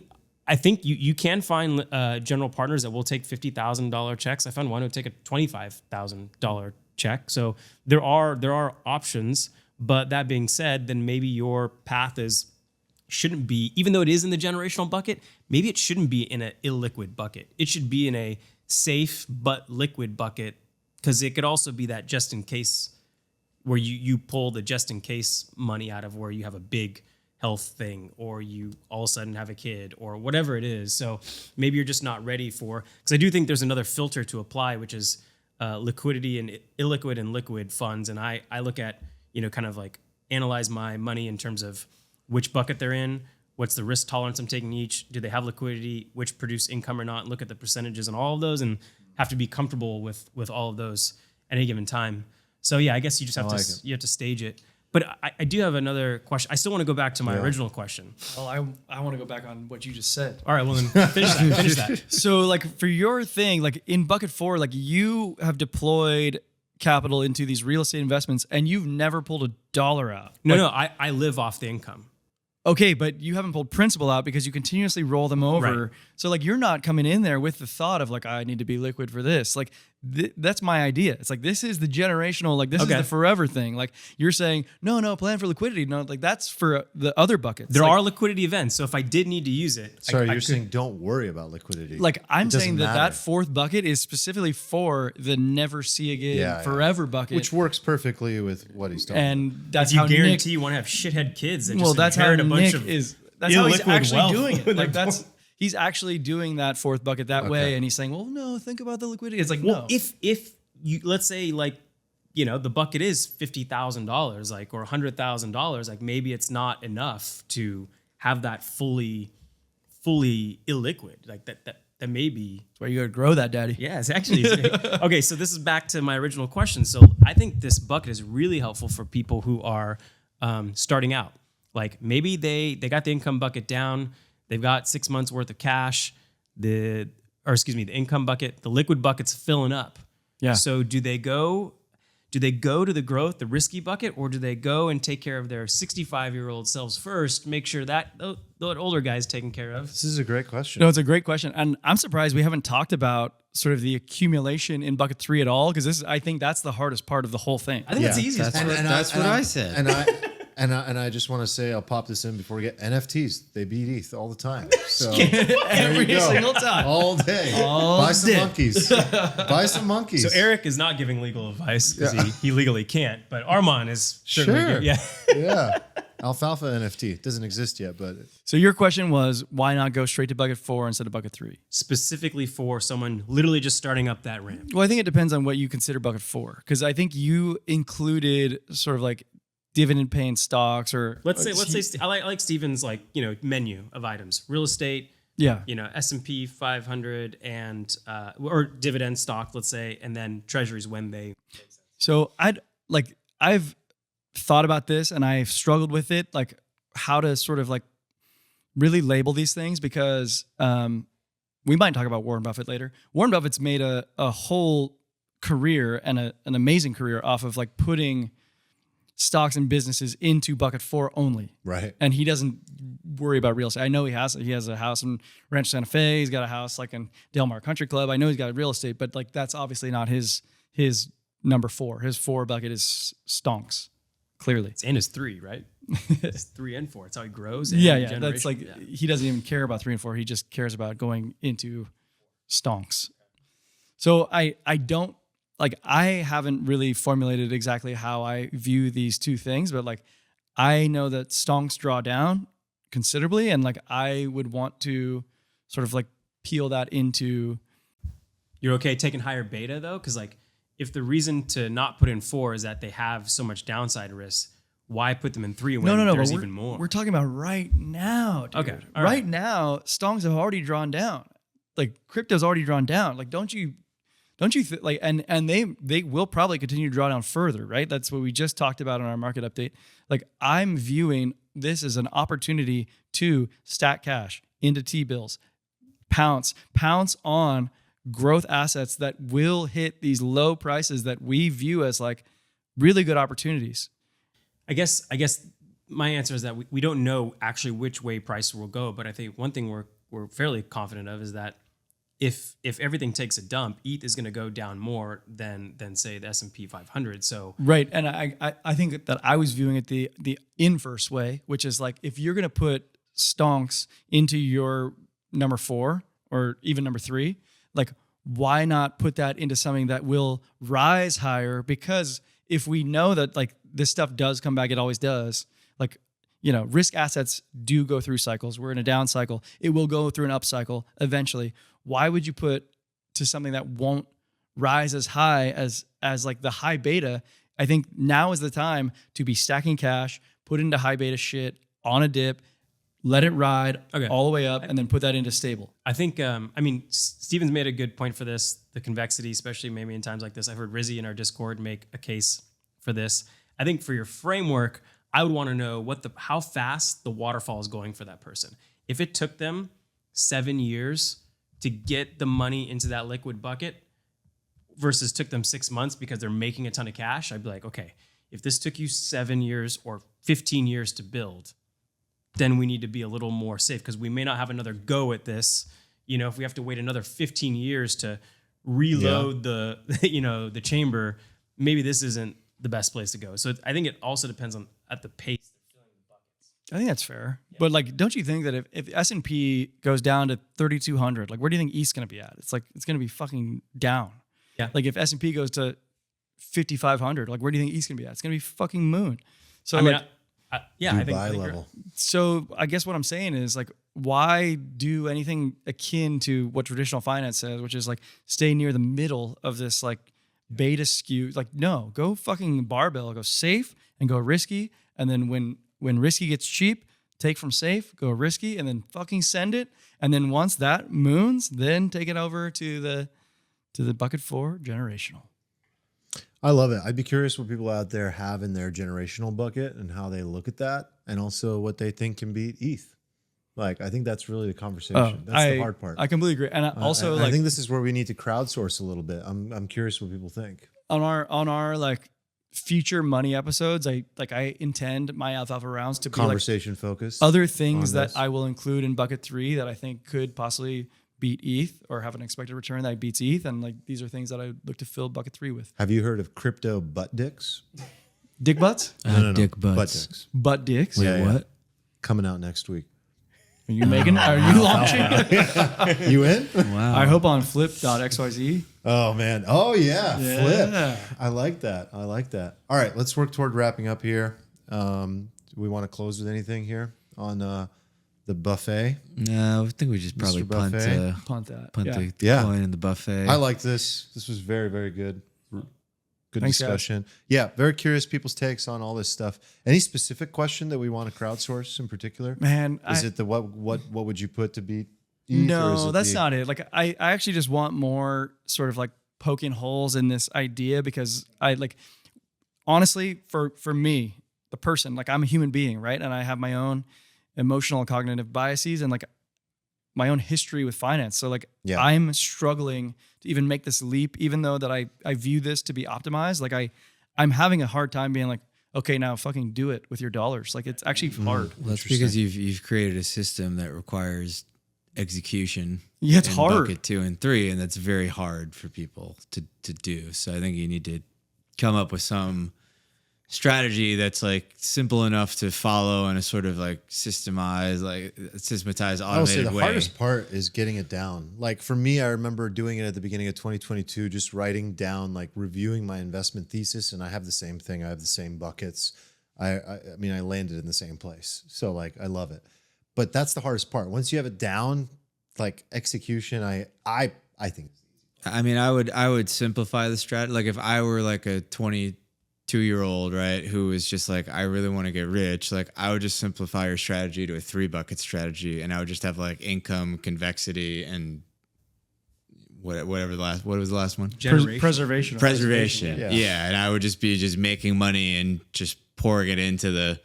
I think you can find general partners that will take $50,000 checks. I found one who would take a $25,000 check. So there are options. But that being said, then maybe your path shouldn't be, even though it is in the generational bucket, maybe it shouldn't be in an illiquid bucket. It should be in a safe but liquid bucket, because it could also be that just in case, where you pull the just in case money out of where you have a big health thing, or you all of a sudden have a kid, or whatever it is. So maybe you're just not ready because I do think there's another filter to apply, which is liquidity and illiquid and liquid funds. And I look at, kind of like analyze my money in terms of which bucket they're in, what's the risk tolerance I'm taking each, do they have liquidity, which produce income or not, look at the percentages and all of those, and have to be comfortable with all of those at any given time. So yeah, I guess you just have you have to stage it. But I do have another question. I still want to go back to my original question. Well, I want to go back on what you just said. All right, well then finish that. So like for your thing, like in bucket 4, like you have deployed capital into these real estate investments and you've never pulled a dollar out. No, I live off the income. Okay, but you haven't pulled principal out because you continuously roll them over. Right. So like you're not coming in there with the thought of like, I need to be liquid for this. Like that's my idea. It's like, this is the generational, like this is the forever thing. Like you're saying, no, plan for liquidity. No, like that's for the other buckets. There like, are liquidity events. So if I did need to use it. Sorry, I you're could- saying don't worry about liquidity. Like I'm It doesn't saying that matter. 4th bucket is specifically for the never see again Yeah, forever bucket. Which works perfectly with what he's talking about. and that's if you how guarantee Nick, you want to have shithead kids that well, just that's how inherit a bunch Nick of is. That's how he's illiquid actually wealth doing when it. Like they're he's actually doing that 4th bucket that way, and he's saying, well, no, think about the liquidity. It's like, Well, no. if you, let's say like, the bucket is $50,000, like, or $100,000, like maybe it's not enough to have that fully illiquid. Like that may be. That's why you gotta grow that, daddy. Yeah, it's actually okay. So this is back to my original question. So I think this bucket is really helpful for people who are starting out. Like maybe they got the income bucket down. They've got 6 months worth of cash. The income bucket, the liquid bucket's filling up. Yeah. So do they go to the growth, the risky bucket, or do they go and take care of their 65-year-old selves first, make sure that the older guy's taken care of? This is a great question. No, it's a great question, and I'm surprised we haven't talked about sort of the accumulation in bucket 3 at all, because I think that's the hardest part of the whole thing. I think that's the easiest part. That's what I said. And I just want to say, I'll pop this in before we get NFTs. They beat ETH all the time. So Every go. single time. all day. Buy some monkeys. Buy some monkeys. So Eric is not giving legal advice because he legally can't, but Armand is certainly Sure. yeah. Yeah. Alfalfa NFT. It doesn't exist yet, but So your question was, why not go straight to bucket 4 instead of bucket 3? Specifically for someone literally just starting up that ramp. Well, I think it depends on what you consider bucket 4, because I think you included sort of like dividend paying stocks, or Let's say I like Steven's menu of items: real estate, yeah, S&P 500, and or dividend stock, let's say, and then treasuries when they. So I've thought about this and I've struggled with it, like how to sort of like really label these things, because we might talk about Warren Buffett later. Warren Buffett's made a whole career and an amazing career off of like putting stocks and businesses into bucket 4 only. right. And he doesn't worry about real estate. I know he has a house in Rancho Santa Fe. He's got a house like in Del Mar Country Club. I know he's got real estate, but like that's obviously not his number 4. His 4 bucket is stonks, clearly. It's in his 3, right? It's 3 and 4. It's how he grows. And Yeah. That's generation. like, Yeah. he doesn't even care about 3 and 4. He just cares about going into stonks. So I don't, like, I haven't really formulated exactly how I view these two things, but like, I know that stonks draw down considerably, and like I would want to sort of like peel that into. You're okay taking higher beta though, because like if the reason to not put in 4 is that they have so much downside risk, why put them in 3 when No. there's but even more? We're talking about right now, dude. Okay, all Right right. now, stonks have already drawn down. Like crypto's already drawn down. Like don't you like and they will probably continue to draw down further, right? That's what we just talked about in our market update. Like I'm viewing this as an opportunity to stack cash into T-bills, pounce on growth assets that will hit these low prices that we view as like really good opportunities. I guess my answer is that we don't know actually which way price will go, but I think one thing we're fairly confident of is that if everything takes a dump, ETH is going to go down more than say the S&P 500. So Right, and I think that I was viewing it the inverse way, which is like if you're going to put stonks into your number 4 or even number 3, like why not put that into something that will rise higher? Because if we know that like this stuff does come back, it always does. Like, you know, risk assets do go through cycles. We're in a down cycle. It will go through an up cycle eventually. Why would you put to something that won't rise as high as like the high beta? I think now is the time to be stacking cash, put into high beta shit on a dip, let it ride all the way up, and then put that into stable. I think, Steven's made a good point for this, the convexity, especially maybe in times like this. I've heard Rizzy in our Discord make a case for this. I think for your framework, I would want to know how fast the waterfall is going for that person. If it took them 7 years to get the money into that liquid bucket versus took them 6 months because they're making a ton of cash, I'd be like, okay, if this took you 7 years or 15 years to build, then we need to be a little more safe because we may not have another go at this. You know, if we have to wait another 15 years to reload the chamber, maybe this isn't the best place to go. So I think it also depends on at the pace they're filling the buckets. I think that's fair. Yeah. But like, don't you think that if S&P goes down to 3,200, like where do you think ETH's going to be at? It's like, it's going to be fucking down. Yeah. Like if S&P goes to 5,500, like where do you think ETH's going to be at? It's going to be fucking moon. So I mean, like, I Dubai think level. so I guess what I'm saying is like, why do anything akin to what traditional finance says, which is like stay near the middle of this like beta skew? Like, no, go fucking barbell, go safe and go risky. And then when risky gets cheap, take from safe, go risky, and then fucking send it. And then once that moons, then take it over to the bucket 4 generational. I love it. I'd be curious what people out there have in their generational bucket and how they look at that, and also what they think can beat ETH. Like, I think that's really the conversation. That's the hard part. I completely agree. And also, I think this is where we need to crowdsource a little bit. I'm curious what people think. on our like future money episodes, I intend my Alfalfa rounds to be Conversation focused. other things on that this. I will include in bucket 3 that I think could possibly beat ETH or have an expected return that beats ETH. And like, these are things that I look to fill bucket 3 with. Have you heard of crypto butt dicks? Dick butts? Dick butts. Butt dicks. Butt dicks? Yeah, What? yeah. Coming out next week. Are you making? Are you launching? You in? Wow. I hope on flip.xyz. Oh man. Oh yeah. Yeah. Flip. I like that. I like that. All right, let's work toward wrapping up here. Do we want to close with anything here on the buffet? No, I think we just probably Mr. punt, Buffet? Punt that. punt Yeah. the Yeah. coin in the buffet. I like this. This was very, very good. Good Thanks, guys. discussion. Yeah, very curious people's takes on all this stuff. Any specific question that we want to crowdsource in particular? Man, Is it the what would you put to beat ETH? or is no, it that's the- not it. Like I actually just want more sort of like poking holes in this idea because I like honestly for me, the person, like I'm a human being, right? And I have my own emotional and cognitive biases and like my own history with finance. So like Yeah. I'm struggling to even make this leap, even though that I view this to be optimized. Like I'm having a hard time being like, okay, now fucking do it with your dollars. Like it's actually hard. Well, that's because you've created a system that requires execution. Yeah, it's in hard. Bucket 2 and 3, and that's very hard for people to do. So I think you need to come up with some strategy that's like simple enough to follow in a sort of like systematized, I would say automated the way. hardest part is getting it down. Like for me, I remember doing it at the beginning of 2022, just writing down, like reviewing my investment thesis. And I have the same thing. I have the same buckets. I mean, I landed in the same place. So like, I love it. But that's the hardest part. Once you have it down, like execution, I think. I mean, I would simplify the strat. Like if I were like a 22-year-old, right, who is just like, I really want to get rich, like I would just simplify your strategy to a 3-bucket strategy, and I would just have like income, convexity, and whatever what was the last one? Preservation. Preservation. Yeah. Yeah, and I would just be making money and just pouring it into the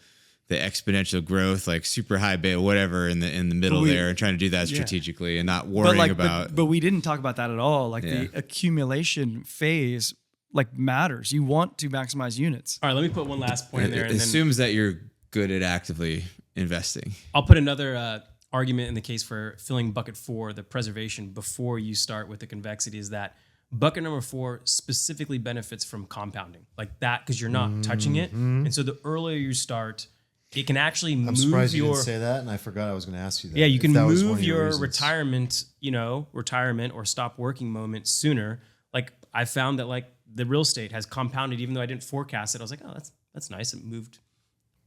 exponential growth, like super high beta, whatever in the middle there, and trying to do that strategically and not worrying about. But we didn't talk about that at all. Like the accumulation phase, like matters. You want to maximize units. All right, let me put one last point in there. It And assumes that you're good at actively investing. I'll put another argument in the case for filling bucket 4, the preservation, before you start with the convexity, is that bucket number 4 specifically benefits from compounding, like that, because you're not touching it. And so the earlier you start, it can actually I'm move surprised you your. didn't say that, and I forgot I was going to ask you that. Yeah, you if can that was one move of your reasons. retirement or stop working moment sooner. Like I found that like the real estate has compounded, even though I didn't forecast it. I was like, oh, that's nice. It moved,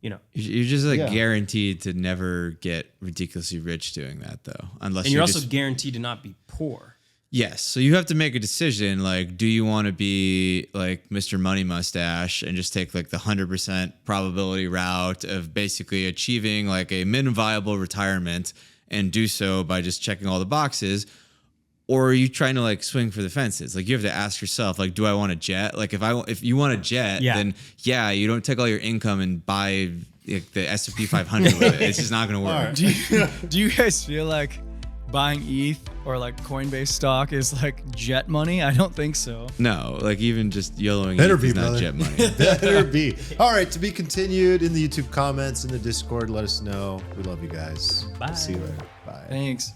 You're just like Yeah. guaranteed to never get ridiculously rich doing that, though, unless And you're just, also guaranteed to not be poor. Yes. So you have to make a decision. Like, do you want to be like Mr. Money Mustache and just take like the 100% probability route of basically achieving like a minimum viable retirement and do so by just checking all the boxes? Or are you trying to like swing for the fences? Like you have to ask yourself, like, do I want a jet? Like if you want a jet, then you don't take all your income and buy like the S&P 500 with it. It's just not going to work. Do you guys feel like buying ETH or like Coinbase stock is like jet money? I don't think so. No, like even just YOLOing Better ETH be, is not brother. jet money. Better be. All right, to be continued in the YouTube comments, in the Discord. Let us know. We love you guys. Bye. See you later. Bye. Thanks.